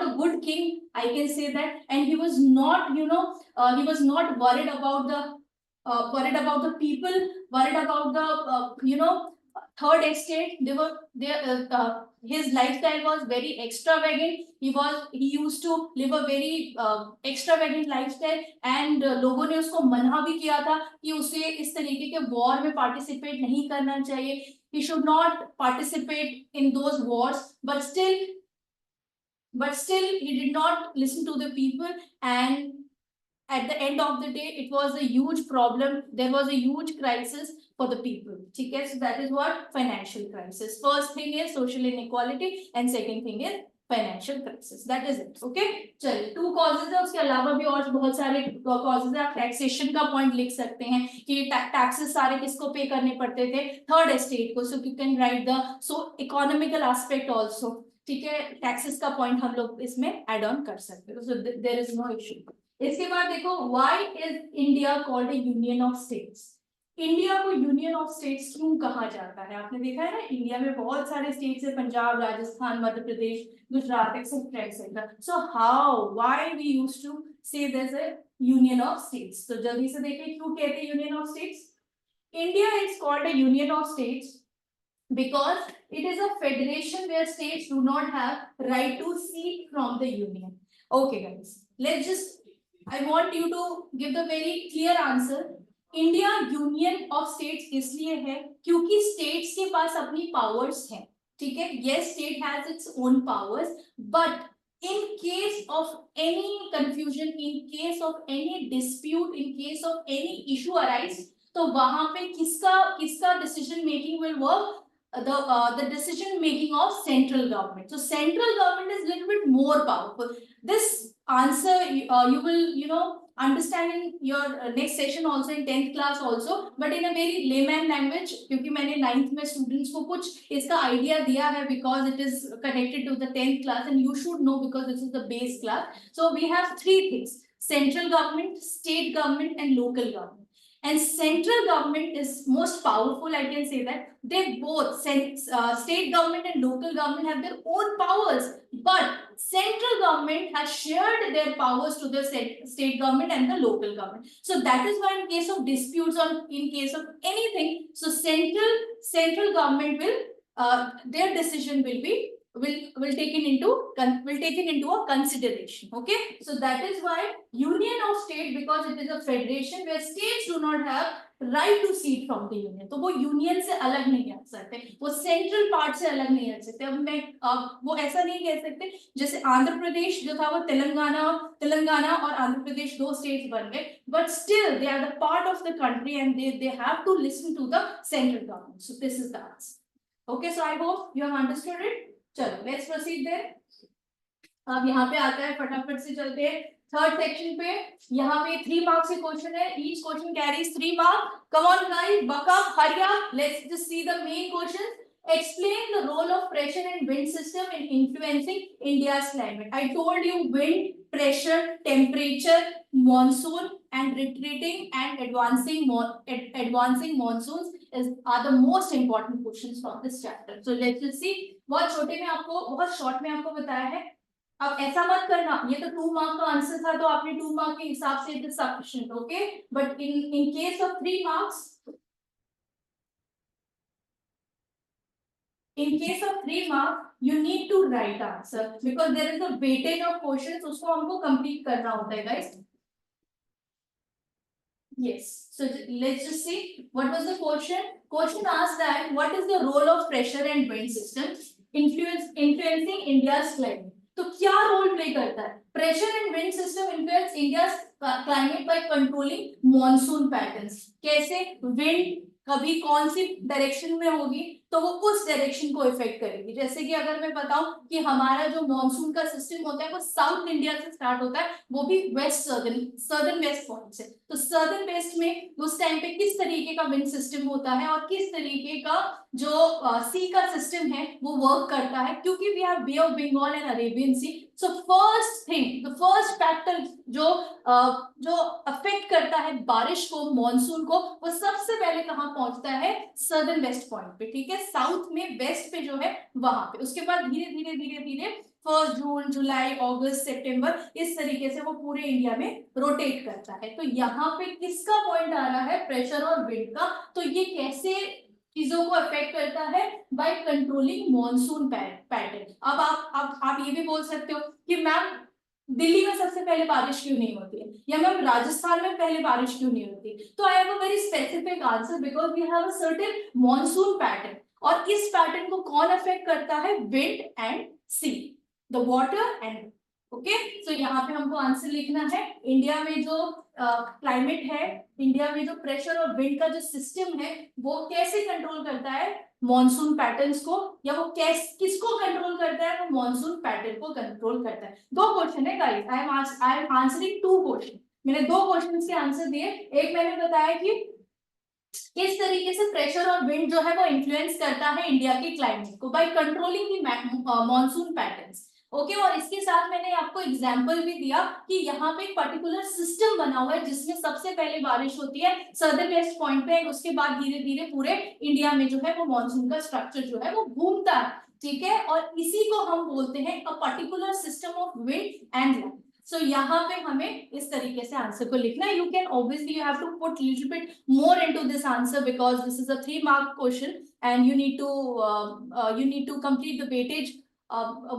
A: a good king, I can say that. And he was not, he was not worried about the people, worried about the third estate. His lifestyle was very extravagant. He used to live a very extravagant lifestyle, and लोगों ने उसको मना भी किया था कि उसे इस तरीके के वॉर में पार्टिसिपेट नहीं करना चाहिए. He should not participate in those wars, but still he did not listen to the people, and at the end of the day it was a huge problem, there was a huge crisis for the people. Okay, so that is what financial crisis. First thing is social inequality, and second thing is financial crisis. That is it. Okay, चलिए, to causes है, उसके अलावा भी और बहुत सारे causes है. आप टैक्सेशन का पॉइंट लिख सकते हैं कि टैक्सेस सारे किसको पे करने पड़ते थे, थर्ड एस्टेट को. So you can write the economical aspect also. ठीक है, टैक्सेस का पॉइंट हम लोग इसमें ऐड ऑन कर सकते हैं. So there is no issue. इसके बाद देखो, why is India called a union of states. India को यूनियन ऑफ स्टेट्स क्यों कहा जाता है? आपने देखा है ना, इंडिया में बहुत सारे स्टेट्स है, Punjab, Rajasthan, Madhya Pradesh, Gujarat, etcetera etcetera. So how, why we used to say there is a union of states. तो जल्दी से देखिए क्यों कहते हैं union of states. India is called a union of states because it is a federation where states do not have right to seek from the union. Okay guys, let's just, I want you to give the very clear answer. India union of states इसलिए है क्योंकि states के पास अपनी powers हैं. ठीक है, yes, state has its own powers, but in case of any confusion, in case of any dispute, in case of any issue arise, तो वहां पे किसका decision making will work? The decision making of central government. So central government is little bit more powerful. This answer you will understand in your next session also, in 10th class also, but in a very layman language, क्योंकि मैंने 9th में students को कुछ इसका idea दिया है, because it is connected to the 10th class and you should know because this is the base class. So we have three things: central government, state government and local government. And central government is most powerful, I can say that. They both, state government and local government, have their own powers, but central government has shared their powers to the state government and the local government. So that is why in case of disputes or in case of anything, so central government will their decision will taken into a consideration. Okay, so that is why union of state, because it is a federation where states do not have right to seat from the union. तो वो union से अलग नहीं आ सकते, वो central part से अलग नहीं आ सकते. अब वो ऐसा नहीं कह सकते जैसे आंध्र प्रदेश जो था वो तेलंगाना और आंध्र प्रदेश दो स्टेट्स बन गए, but still they are the part of the country and they have to listen to the central government. So this is the answer. Okay, so I hope you have understood it. चलो, let's proceed there. अब यहाँ पे आता है, फटाफट से चलते हैं थर्ड सेक्शन पे. यहाँ पे 3 मार्क्स के क्वेश्चन है. Each question carries 3 marks. Come on guys, buck up, hurry up. Let's just see the main question. Explain the role of pressure and wind system in influencing India's climate. I told you wind, pressure, temperature, monsoon, and retreating and advancing monsoons are the most important questions from this chapter. So let's just see. बहुत छोटे में आपको, बहुत short में आपको बताया है. अब ऐसा मत करना, ये तो 2 मार्क का आंसर था तो आपने 2 मार्क के हिसाब से it is sufficient. Okay, but in case of 3 marks, in case of 3 marks, you need to write answer because there is a weightage of questions, उसको हमको complete करना होता है guys. Yes, so let's just see what was the question. Question asked that what is the role of pressure and wind system influencing India's climate. तो क्या role play करता है? Pressure and wind system influence India climate by controlling monsoon patterns. कैसे? Wind कभी कौन सी direction में होगी तो वो उस डायरेक्शन को इफेक्ट करेगी। जैसे कि अगर मैं बताऊं कि हमारा जो मॉनसून का सिस्टम होता है वो साउथ इंडिया से स्टार्ट होता है, वो भी वेस्ट सर्दर्न वेस्ट पॉइंट से। तो सर्दर्न वेस्ट में उस टाइम पे किस तरीके का विंड सिस्टम होता है और किस तरीके का जो सी का सिस्टम है वो वर्क करता है, क्योंकि we have Bay of Bengal and Arabian Sea. So first thing, the first factor जो अफेक्ट करता है बारिश को, मॉनसून को, वो सबसे पहले कहाँ पहुंचता है? सर्दर्न वेस्ट पॉइंट पे, ठीक है, साउथ में वेस्ट पे जो है वहां पे। उसके बाद धीरे धीरे धीरे धीरे 1 जून, जुलाई, अगस्त, सितंबर, इस तरीके से वो पूरे इंडिया में रोटेट करता है। तो यहाँ पे किसका पॉइंट आ रहा है? प्रेशर और विंड का। तो ये कैसे चीजों को अफेक्ट करता है? By controlling monsoon pattern. अब आप ये भी बोल सकते हो कि मैम दिल्ली में सबसे पहले बारिश क्यों नहीं होती है, या मैम राजस्थान में पहले बारिश क्यों नहीं होती? तो I have a very specific answer, because we have a certain monsoon pattern. और इस पैटर्न को कौन अफेक्ट करता है? Wind and sea, the water and. Okay, so यहाँ पे हमको आंसर लिखना है, इंडिया में जो क्लाइमेट है, इंडिया में जो प्रेशर और विंड का जो सिस्टम है वो कैसे कंट्रोल करता है मॉनसून पैटर्न्स को, या वो किसको कंट्रोल करता है? वो मॉनसून पैटर्न को कंट्रोल करता है। दो क्वेश्चन है guys, I am answering 2 question. मैंने 2 क्वेश्चंस के आंसर दिए। एक मैंने बताया कि किस तरीके से प्रेशर और विंड जो है वो इन्फ्लुएंस करता है इंडिया के क्लाइमेट को by controlling the monsoon patterns. Okay, और इसके साथ मैंने आपको एग्जांपल भी दिया कि यहाँ पे एक पर्टिकुलर सिस्टम बना हुआ है जिसमें सबसे पहले बारिश होती है सर्दर्न वेस्ट पॉइंट पे, उसके बाद धीरे धीरे पूरे इंडिया में जो है वो मॉनसून का स्ट्रक्चर जो है वो घूमता है, ठीक है, और इसी को हम बोलते हैं a particular system of wind and light. So यहाँ पे हमें इस तरीके से आंसर को लिखना है। You can obviously you have to put little bit more into this answer because this is a 3-mark question and you need to complete the weightage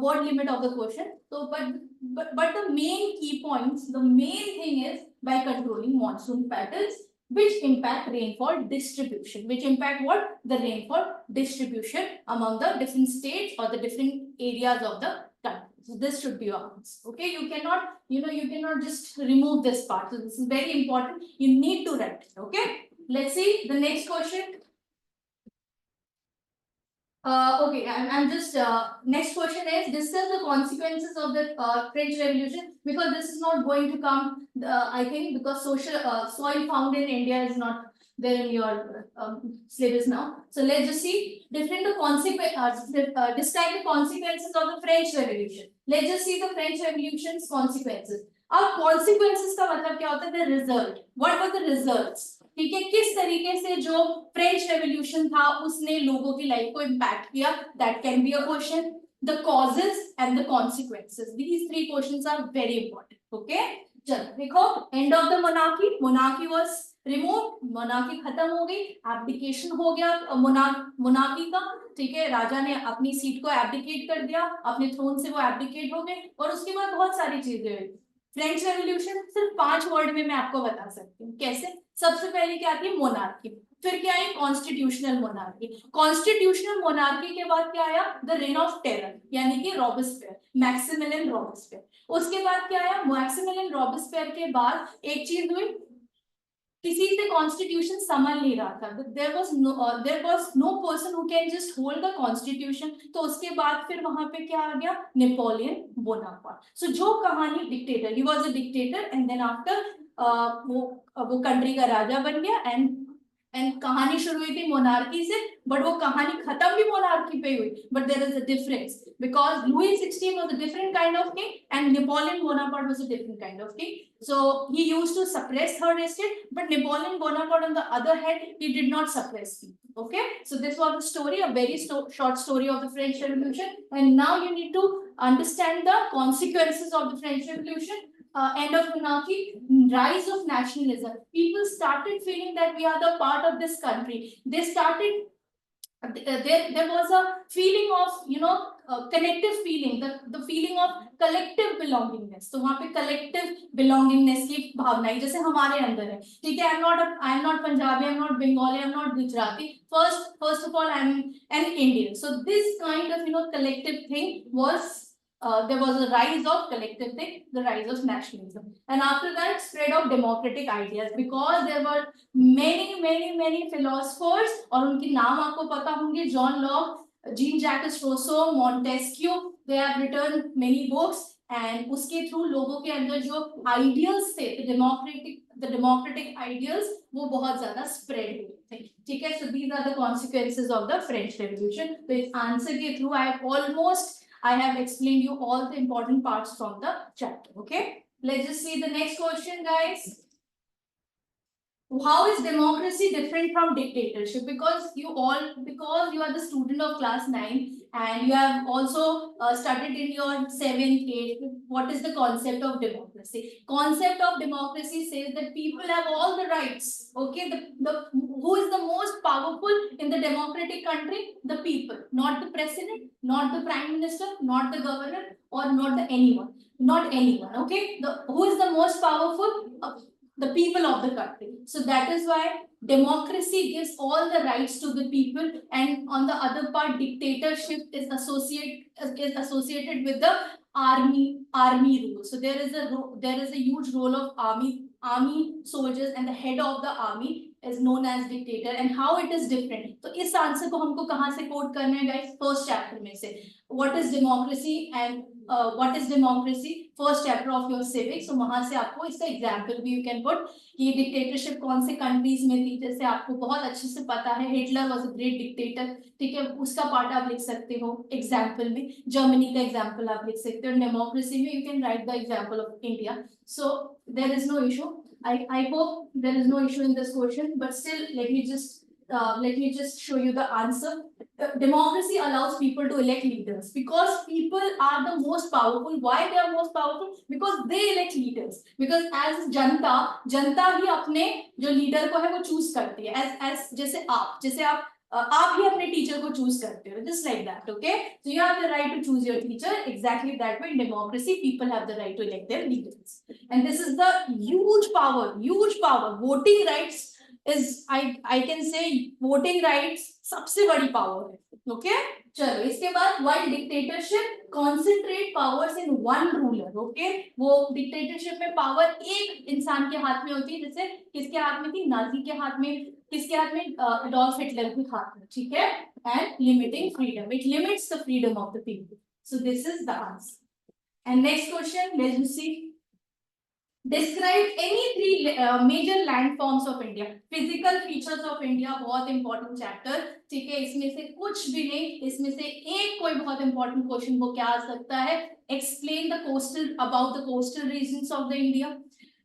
A: word limit of the question. So but the main key points, the main thing is by controlling monsoon patterns which impact rainfall distribution, which impact what? The rainfall distribution among the different states or the different areas of the country. So this should be your answer. Okay, you cannot just remove this part. So this is very important, you need to write it. Okay, let's see the next question. Okay, I'm just next question is discuss the consequences of the French Revolution, because this is not going to come I think because soil found in India is not there in your syllabus now. So let's just see describe the consequences of the French Revolution. Let's just see the French Revolution's consequences. अब consequences का मतलब क्या होता है? The result. What were the results? ठीक है, किस तरीके से जो फ्रेंच रेवोल्यूशन था उसने लोगों की लाइफ को इम्पैक्ट किया, that can be a question. The causes and the consequences, these 3 questions are very important. Okay, चलो देखो, end of the monarchy, monarchy was remove, monarchy खत्म हो गई, एब्डिकेशन हो गया मोनार्की का, ठीक है, राजा ने अपनी सीट को एब्डिकेट कर दिया, अपने थ्रोन से वो एब्डिकेट हो गए, और उसके बाद बहुत सारी चीजें हुई. फ्रेंच रेवोल्यूशन सिर्फ 5 वर्ड में मैं आपको बता सकती हूँ कैसे. सबसे पहले क्या आती है? मोनार्की. फिर क्या है? Constitutional monarchy. कॉन्स्टिट्यूशनल मोनार्की के बाद क्या आया? द रेन ऑफ टेरर, यानी कि रॉबेस्पियर, मैक्सिमिलियन रॉबेस्पियर. उसके बाद क्या आया? मैक्सिमिलियन रॉबेस्पियर के बाद एक चीज हुई, किसी से कॉन्स्टिट्यूशन समझ नहीं रहा था. There was no person who can just hold the constitution. तो उसके बाद फिर वहां पे क्या आ गया? Napoleon Bonaparte. सो जो कहानी dictator, he was a dictator and then after वो कंट्री का राजा बन गया, एंड कहानी शुरू हुई थी मोनार्की से, बट वो कहानी खत्म भी मोनार्की पे हुई. But there is a difference, because Louis 16 was a different kind of king and Napoleon Bonaparte was a different kind of king. So he used to suppress third estate, but Napoleon Bonaparte on the other hand, he did not suppress people. Okay, so this was the story, a very short story of the French Revolution, and now you need to understand the consequences of the French Revolution. End of monarchy, rise of nationalism. People started feeling that we are the part of this country. They started. There was a feeling of connective feeling, the feeling of collective belongingness. तो वहाँ पे collective belongingness की भावना है जैसे हमारे अंदर है, ठीक है. I am not Punjabi, I am not Bengali, I am not Gujarati. First of all, I am an Indian. So this kind of collective thing was there was a rise of collective thing, the rise of nationalism, and after that spread of democratic ideas, because there were many philosophers, और उनके नाम आपको पता होंगे, John Locke, Jean-Jacques Rousseau, Montesquieu, they have written many books, and उसके through लोगों के अंदर जो ideals थे, the democratic ideals, वो बहुत ज्यादा spread हुए थे, ठीक है. So these are the consequences of the French Revolution. तो इस आंसर के through I have explained you all the important parts from the chapter. Okay, let's just see the next question, guys. How is democracy different from dictatorship? Because you are the student of class 9 and you have also studied in your 7th, 8th. What is the concept of democracy? Concept of democracy says that people have all the rights. Okay, who is the most powerful in the democratic country? The people, not the president, not the prime minister, not the governor, or not the anyone. Not anyone. Okay, who is the most powerful? The people of the country. So that is why democracy gives all the rights to the people, and on the other part, dictatorship is associated with the army rule. So there is a huge role of army soldiers, and the head of the army is known as dictator. And how it is different? तो इस answer को हमको कहाँ से coat करना है guys? First chapter में से. What is democracy and what is democracy? First chapter of your civics. So वहाँ से आपको इसका example भी you can put कि ये dictatorship कौन से countries में थी. जैसे आपको बहुत अच्छे से पता है Hitler was a great dictator. ठीक है, उसका part आप लिख सकते हो example में. Germany का example आप लिख सकते हो. Democracy में you can write the example of India. So there is no issue. I hope there is no issue in this question, but still let me just show you the answer. Democracy allows people to elect leaders because people are the most powerful. Why they are most powerful? Because they elect leaders. Because as जनता ही अपने जो leader को है वो choose करती है. As जैसे आप ही अपने टीचर को चूज करते हो, just like that. Okay, so you have the right to choose your teacher. Exactly that way in democracy people have the right to elect their leaders, and this is the huge power. Voting rights is, I can say, voting rights सबसे बड़ी power है. Okay, चलो इसके बाद while dictatorship concentrate powers in one ruler. Okay, वो dictatorship में power एक इंसान के हाथ में होती है, जैसे किसके हाथ में थी? नाजी के हाथ में. किसके हाथ में? एडोल्फ हिटलर के हाथ में. ठीक है, and limiting freedom, it limits the freedom of the people. So this is the answer. And next question, let's see. Describe any three major landforms of India. Physical features of India, बहुत important chapter. ठीक है, इसमें से कुछ भी नहीं, इसमें से एक कोई बहुत important question को क्या आ सकता है? Explain about the coastal regions of the India.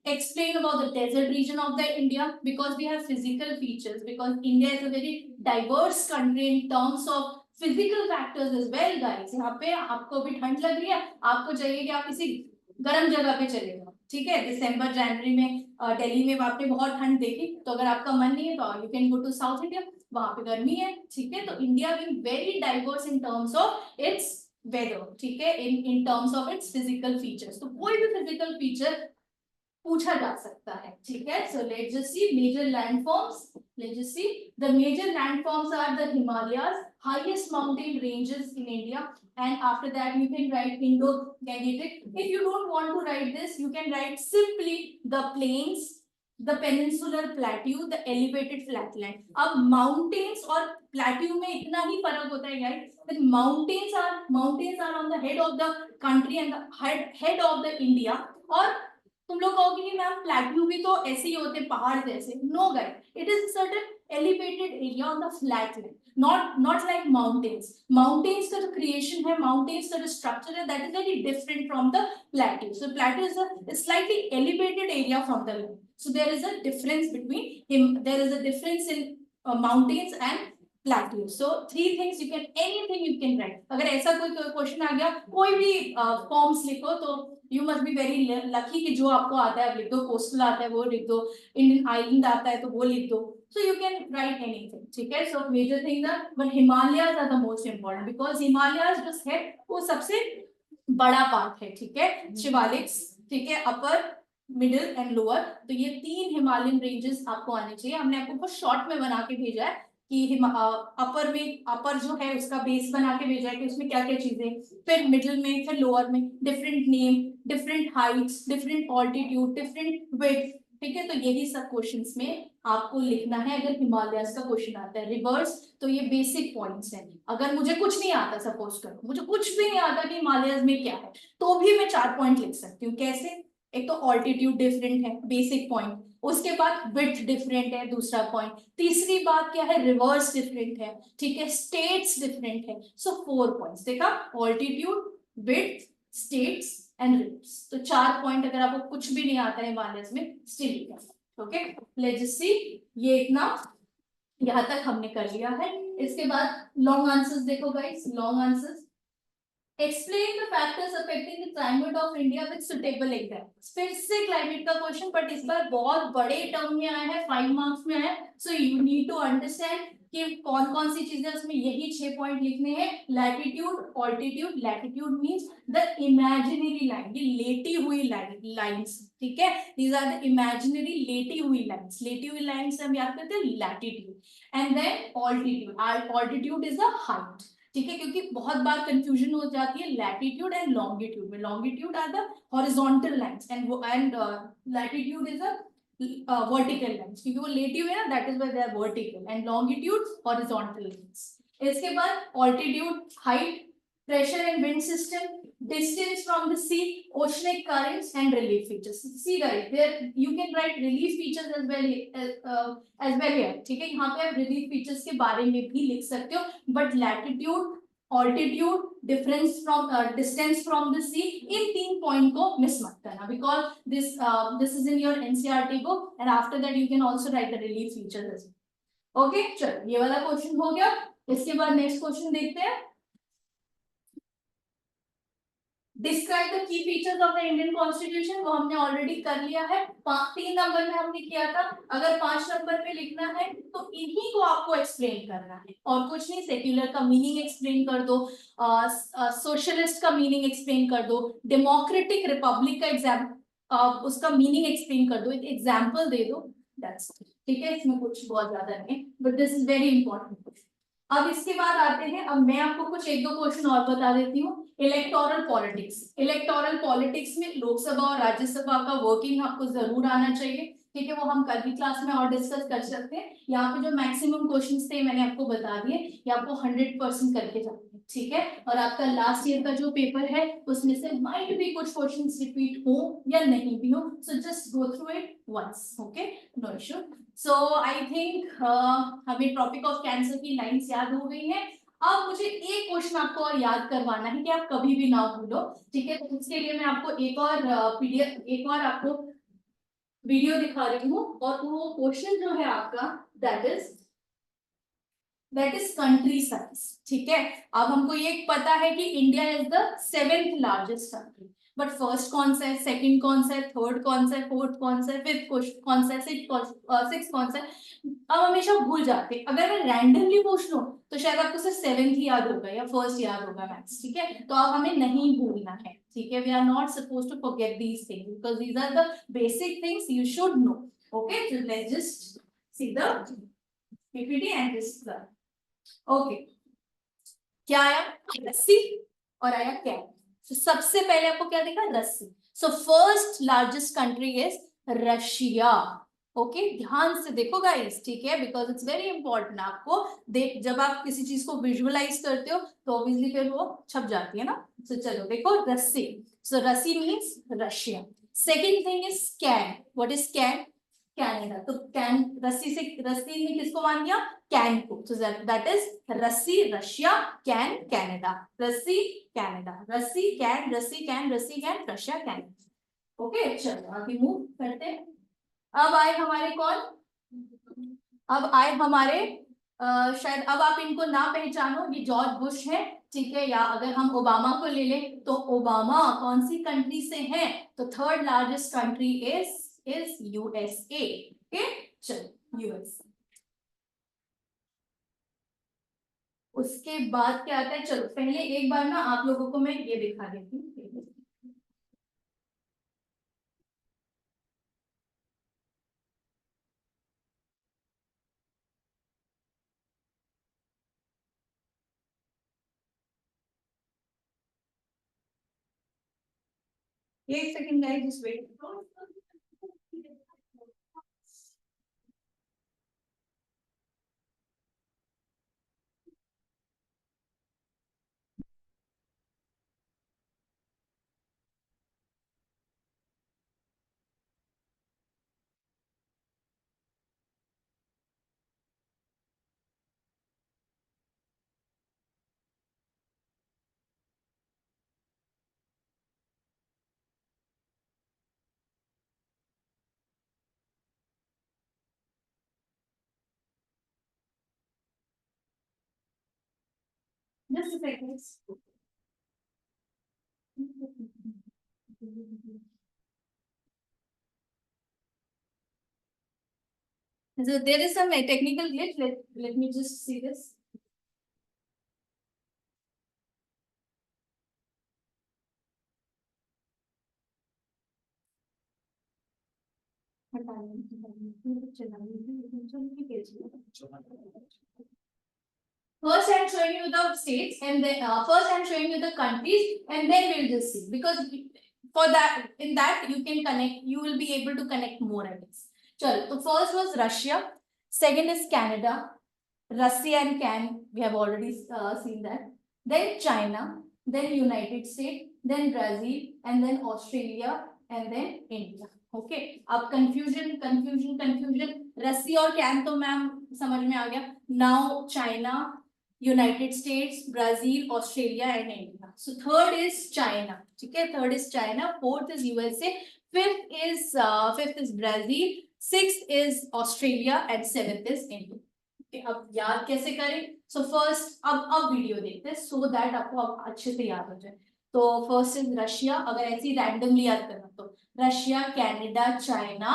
A: Explain about the desert region of the India, because we have physical features, because India is a very diverse country in terms of physical factors as well, guys. यहाँ पे आपको भी ठंड लग रही है, आपको चाहिए कि आप किसी गर्म जगह पे चले जाओ. ठीक है, दिसंबर जनवरी में दिल्ली में आपने बहुत ठंड देखी, तो अगर आपका मन नहीं है तो you can go to South India, वहां पे गर्मी है. ठीक है, तो इंडिया भी very diverse in terms of its weather. ठीक है, in terms of its physical features. तो कोई भी फिजिकल फीचर पूछा जा सकता है. ठीक है, so let's just see major landforms. Let's just see the major landforms are the Himalayas, highest mountain ranges in India, and after that you can write Indo-Gangetic. If you don't want to write this, you can write simply the plains, the peninsular plateau, the elevated flatland. अब mountains और plateau में इतना ही फर्क होता है guys. The mountains are on the head of the country and the head of the India. और तुम लोग कहोगे कि मैम प्लेट्यू भी तो ऐसे ही होते पहाड़ जैसे. No guys, it is certain elevated area on the flat land, not like mountains. Mountains का जो क्रिएशन है, माउंटेन्स का जो स्ट्रक्चर है, that is very different from the plateau. So plateau is a slightly elevated area from the land. So there is a difference between there is a difference in mountains and plateau. So three things you can, anything you can write. अगर ऐसा कोई question आ गया, कोई भी forms लिखो, तो you must be very lucky कि जो आपको आता है लिख दो. कोस्टल आता है वो लिख दो, इंडियन आइलैंड आता है तो वो लिख दो. So you can write anything. ठीक है, so major things are, but Himalayas are the most important because Himalayas जो है वो सबसे बड़ा पार्ट है. ठीक है, शिवालिक्स. ठीक है, अपर, मिडिल एंड लोअर. तो ये 3 हिमालयन रेंजेस आपको आने चाहिए. हमने आपको बहुत शॉर्ट में बना के भेजा है, कि अपर में, अपर जो है उसका बेस बना के भेजा है कि उसमें क्या क्या चीजें, फिर मिडिल में, फिर लोअर में, different name, different Heights, different altitude, different width, ठीक है। तो यही सब क्वेश्चंस में आपको लिखना है अगर हिमालयस का क्वेश्चन आता है। रिवर्स तो ये बेसिक पॉइंट्स हैं। अगर मुझे कुछ नहीं आता, सपोज करो मुझे कुछ भी नहीं आता कि हिमालयस में क्या है, तो भी मैं 4 पॉइंट लिख सकती हूँ। कैसे? एक तो ऑल्टीट्यूड डिफरेंट है, बेसिक पॉइंट, उसके बाद विड्थ डिफरेंट है, दूसरा पॉइंट, तीसरी बात क्या है, रिवर्स डिफरेंट है, ठीक है, स्टेट्स डिफरेंट है। सो 4 पॉइंट्स देखा, altitude, width, states and reverse. तो 4 पॉइंट अगर आपको कुछ भी नहीं आता है हिमालयस में, स्टिल लिखा। ओके, लेट्स जस्ट सी। ये इतना यहां तक हमने कर लिया है। इसके बाद लॉन्ग आंसर्स देखो guys, long answers. Explain the factors affecting the climate of India with suitable examples. फिर से क्लाइमेट का क्वेश्चन, बट इस बार बहुत बड़े टर्म में आया है, 5 मार्क्स में आया है। So you need to understand कि कौन कौन सी चीजें उसमें, यही 6 पॉइंट लिखने हैं। Latitude, altitude, latitude means the imaginary line, ये लेटी हुई लाइंस, ठीक है, दीज आर द इमेजिनरी लेटी हुई लाइंस। लेटी हुई लाइंस हम याद करते हैं latitude, and then altitude, altitude is the height, ठीक है, क्योंकि बहुत बार कंफ्यूजन हो जाती है लैटिट्यूड एंड लॉन्गिट्यूड में। Longitude are the horizontal lines and latitude is a vertical lines, क्योंकि वो लेटी हुए ना, that is why they are vertical, and longitude horizontal lines. इसके बाद altitude, height, pressure and wind system, distance from the sea, oceanic currents and relief features. See guys, there you can write relief features as well here, ठीक है, यहाँ पे आप relief features के बारे में भी लिख सकते हो, but latitude, altitude, difference from distance from the sea, in 3 point को मिस मत करना, because this is in your NCERT book, and after that you can also write the relief features as well. Okay, चलो ये वाला question हो गया। इसके बाद नेक्स्ट क्वेश्चन देखते हैं। Describe the key features of the Indian constitution, वो हमने ऑलरेडी कर लिया है, 3 नंबर में हमने किया था। अगर 5 नंबर में लिखना है तो इन्हीं को आपको एक्सप्लेन करना है, और कुछ नहीं। सेक्युलर का मीनिंग एक्सप्लेन कर दो, सोशलिस्ट का मीनिंग एक्सप्लेन कर दो, डेमोक्रेटिक रिपब्लिक का उसका मीनिंग एक्सप्लेन कर दो, एक एग्जाम्पल दे दो, दैट्स ठीक है। इसमें कुछ बहुत ज्यादा नहीं, but this is very important. अब इसके बाद आते हैं, अब मैं आपको कुछ 1-2 क्वेश्चन और बता देती हूँ। इलेक्टोरल पॉलिटिक्स, इलेक्टोरल पॉलिटिक्स में लोकसभा और राज्यसभा का वर्किंग आपको जरूर आना चाहिए, ठीक है, वो हम कल की क्लास में और डिस्कस कर सकते हैं। यहाँ पे जो मैक्सिमम क्वेश्चंस थे मैंने आपको बता दिए, ये आपको 100% करके जाते हैं, ठीक है। और आपका लास्ट ईयर का जो पेपर है उसमें से माइट भी कुछ क्वेश्चंस रिपीट हो या नहीं भी हो, so just go through it once, okay, no issue. So I think हमें ट्रॉपिक ऑफ कैंसर की लाइंस याद हो गई है। अब मुझे एक क्वेश्चन आपको और याद करवाना है कि आप कभी भी ना भूलो, ठीक है। तो उसके लिए मैं आपको एक और पीडीएफ, एक और आपको वीडियो दिखा रही हूँ, और वो क्वेश्चन जो है आपका दैट इज कंट्री साइज, ठीक है। अब हमको ये पता है कि India is the 7th largest country, but first कौन सा है, सेकंड कौन सा है, थर्ड कौन सा है, फोर्थ कौन सा है, फिफ्थ कौन सा है, सिक्स कौन सा है, अब हमेशा भूल जाते हैं। अगर मैं रैंडमली पूछ लूं तो शायद आपको सिर्फ 7th ही याद होगा या फर्स्ट याद होगा मैथ्स, ठीक है। तो अब हमें नहीं भूलना है, ठीक है, we are not suppose to forget these things, because these are the basic things you should know. Okay, so let's just see the PPT and this okay. क्या आया, रस्सी, और आया क्या। so, सबसे पहले आपको क्या दिखा, रस्सी। So first largest country is Russia. Okay, ध्यान से देखो गाइस, ठीक है, बिकॉज इट्स वेरी इंपॉर्टेंट। आपको देख, जब आप किसी चीज को विजुअलाइज करते हो तो ऑब्वियसली फिर वो छप जाती है ना। सो चलो देखो, रस्सी, सो रस्सी means Russia. Second thing is can, what is can, Canada. तो कैन, रस्सी से, रस्सी ने किसको मान दिया, कैन को, so that is रस्सी रशिया, कैन कनाडा, रस्सी कनाडा, रस्सी कैन, रस्सी कैन, रस्सी कैन, रशिया कैन। ओके, चलो आगे मूव करते हैं। अब आए हमारे कौन, अब आए हमारे शायद अब आप इनको ना पहचानो, ये जॉर्ज बुश है, ठीक है, या अगर हम ओबामा को ले लें तो ओबामा कौन सी कंट्री से हैं, तो 3rd largest country is USA. Okay, चलो यूएस। उसके बाद क्या आता है, चलो पहले एक बार ना आप लोगों को मैं ये दिखा देती हूँ। एक second guys, just wait. Just a second. So there is some technical glitch. Let me just see this. First, I'm showing you the states, and then first I'm showing you the countries, and then we'll just see, because for that, in that you can connect. You will be able to connect more ideas. Chalo, so first was Russia. Second is Canada. Russia and Can, we have already seen that. Then China. Then United States. Then Brazil, and then Australia, and then India. Okay. अब confusion. रस्सी और can तो ma'am समझ में आ गया. Now China, United States, Brazil, Australia, and India. So third is China. Okay, third is China. Fourth is USA. Fifth is Brazil. Sixth is Australia, and seventh is India. Okay, अब याद कैसे करें? So first अब video देखते हैं so that आपको अब अच्छे से याद हो जाए. तो फर्स्ट इज रशिया. अगर ऐसे ही रैंडमली याद करना तो Russia, Canada, China,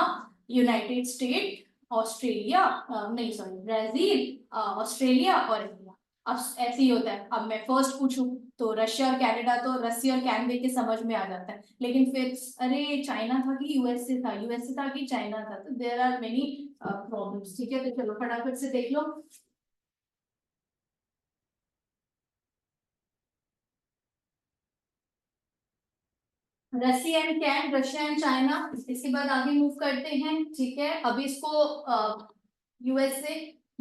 A: United state, Australia, नहीं सॉरी, ब्राजील, ऑस्ट्रेलिया और इंडिया. अब ऐसे ही होता है. अब मैं फर्स्ट पूछूं तो रशिया और कनाडा, तो रसिया और कैन देख के समझ में आ जाता है. लेकिन फिर अरे चाइना था कि यूएसए था कि चाइना था, तो देयर आर मेनी प्रॉब्लम्स. ठीक है, तो चलो फटाफट से देख लो. Russia and can, Russia and China. इसके बाद आगे मूव करते हैं. ठीक है, अभी इसको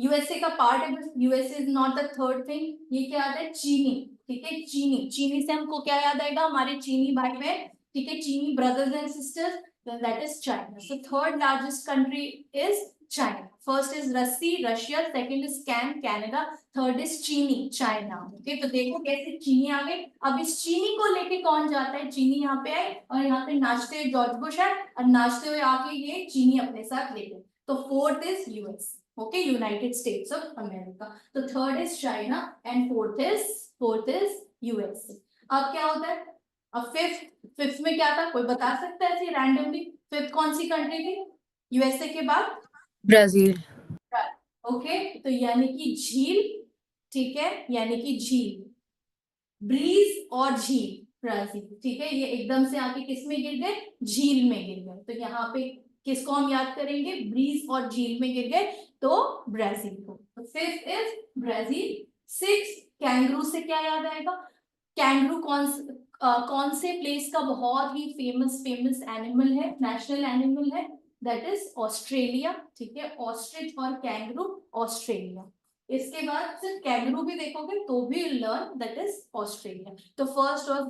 A: यूएसए का पार्ट है. USA is not the third thing. ये क्या आता है? चीनी. ठीक है, चीनी से हमको क्या याद आएगा? हमारे चीनी भाई बहन. ठीक है, चीनी brothers and sisters. That is China. So third largest country is China. First is Russia, second is Canada, third is चीनी, चाइना. ओके, तो देखो कैसे चीनी आ गई. अब इस चीनी को लेके कौन जाता है? चीनी यहाँ पे आए और यहाँ पे नाचते हुए जॉर्ज बुश है, और नाचते हुए आके ये चीनी अपने साथ ले गए. तो fourth is US. Okay, United States of America. तो third is China and fourth is US. अब क्या होता है? अब फिफ्थ में क्या था? कोई बता सकता है ऐसे रैंडमली? फिफ्थ कौन सी कंट्री थी यूएसए के बाद?
B: ब्राजील.
A: ओके, तो यानी कि झील. ठीक है, यानी कि झील, ब्रीज और झील, ब्राजील. ठीक है, ये एकदम से आके किस में गिर गए? झील में गिर गए. तो यहाँ पे किसको हम याद करेंगे? ब्रीज और झील में गिर गए तो ब्राजील को. तो fifth is Brazil. Six, kangaroo से क्या याद आएगा? कैंगरू कौन से प्लेस का बहुत ही फेमस एनिमल है, नेशनल एनिमल है? That is Australia. ठीक है, ऑस्ट्रिच और कैंगरू, ऑस्ट्रेलिया. इसके बाद सिर्फ कैंगरू भी देखोगे तो भी लर्न दैट इज ऑस्ट्रेलिया. तो first was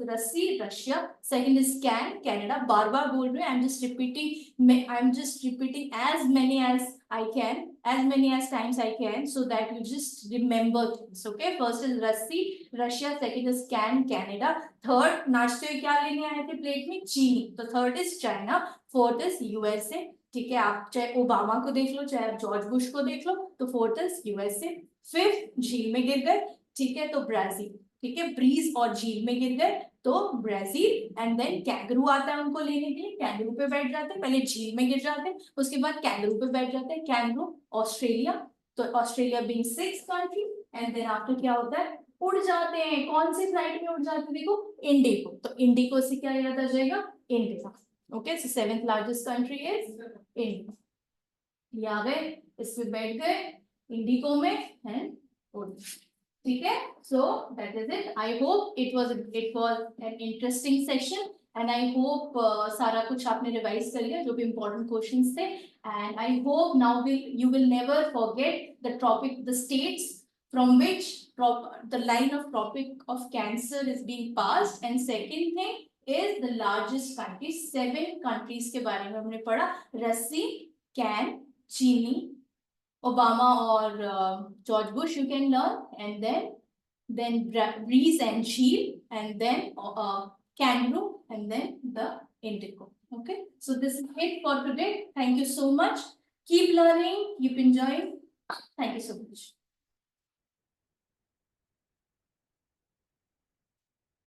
A: Russia, second is Canada. बार बार बोल रहे हैं, I am just repeating as many as times I can, so that you just remember things. Okay, first is Russia, second is Canada, third नाचते हुए क्या लेने आए थे प्लेट में? चीनी. तो third is China, fourth is USA. ठीक है, आप चाहे ओबामा को देख लो, चाहे आप जॉर्ज बुश को देख लो, तो फोर्थ इज यूएसए. फिफ्थ झील में गिर गए. ठीक है, तो ब्राजील. ठीक है, ब्रीज और झील में गिर गए तो ब्राजील. एंड देन कैंगरू आता है उनको लेने के लिए, कैंगरू पे बैठ जाते हैं. पहले झील में गिर जाते हैं, उसके बाद कैंगरू पे बैठ जाते हैं. Kangaroo, Australia. तो Australia being sixth country. And then after क्या होता है? उड़ जाते हैं. कौन सी फ्लाइट में उड़ जाते हैं? देखो, इंडिगो. तो इंडिगो से क्या याद आ जाएगा? India. Okay, so seventh largest country is India. ये आ गए, इसमें बैठ गए इंडिगो में एंड उड़. ठीक है, so that is it. I hope it was an interesting session and I hope सारा कुछ आपने revise कर लिया जो भी important questions थे, and I hope now you will never forget the topic, the states from which the line of Tropic of Cancer is being passed, and second thing is the largest country. 7 countries के बारे में हमने पढ़ा, रस्सी, can, चीनी, Obama or George Bush you can learn, and then Breeze and Shield, and then Kangaroo, and then the Indigo. Okay, so this is it for today. Thank you so much. Keep learning, keep enjoying. Thank you so much.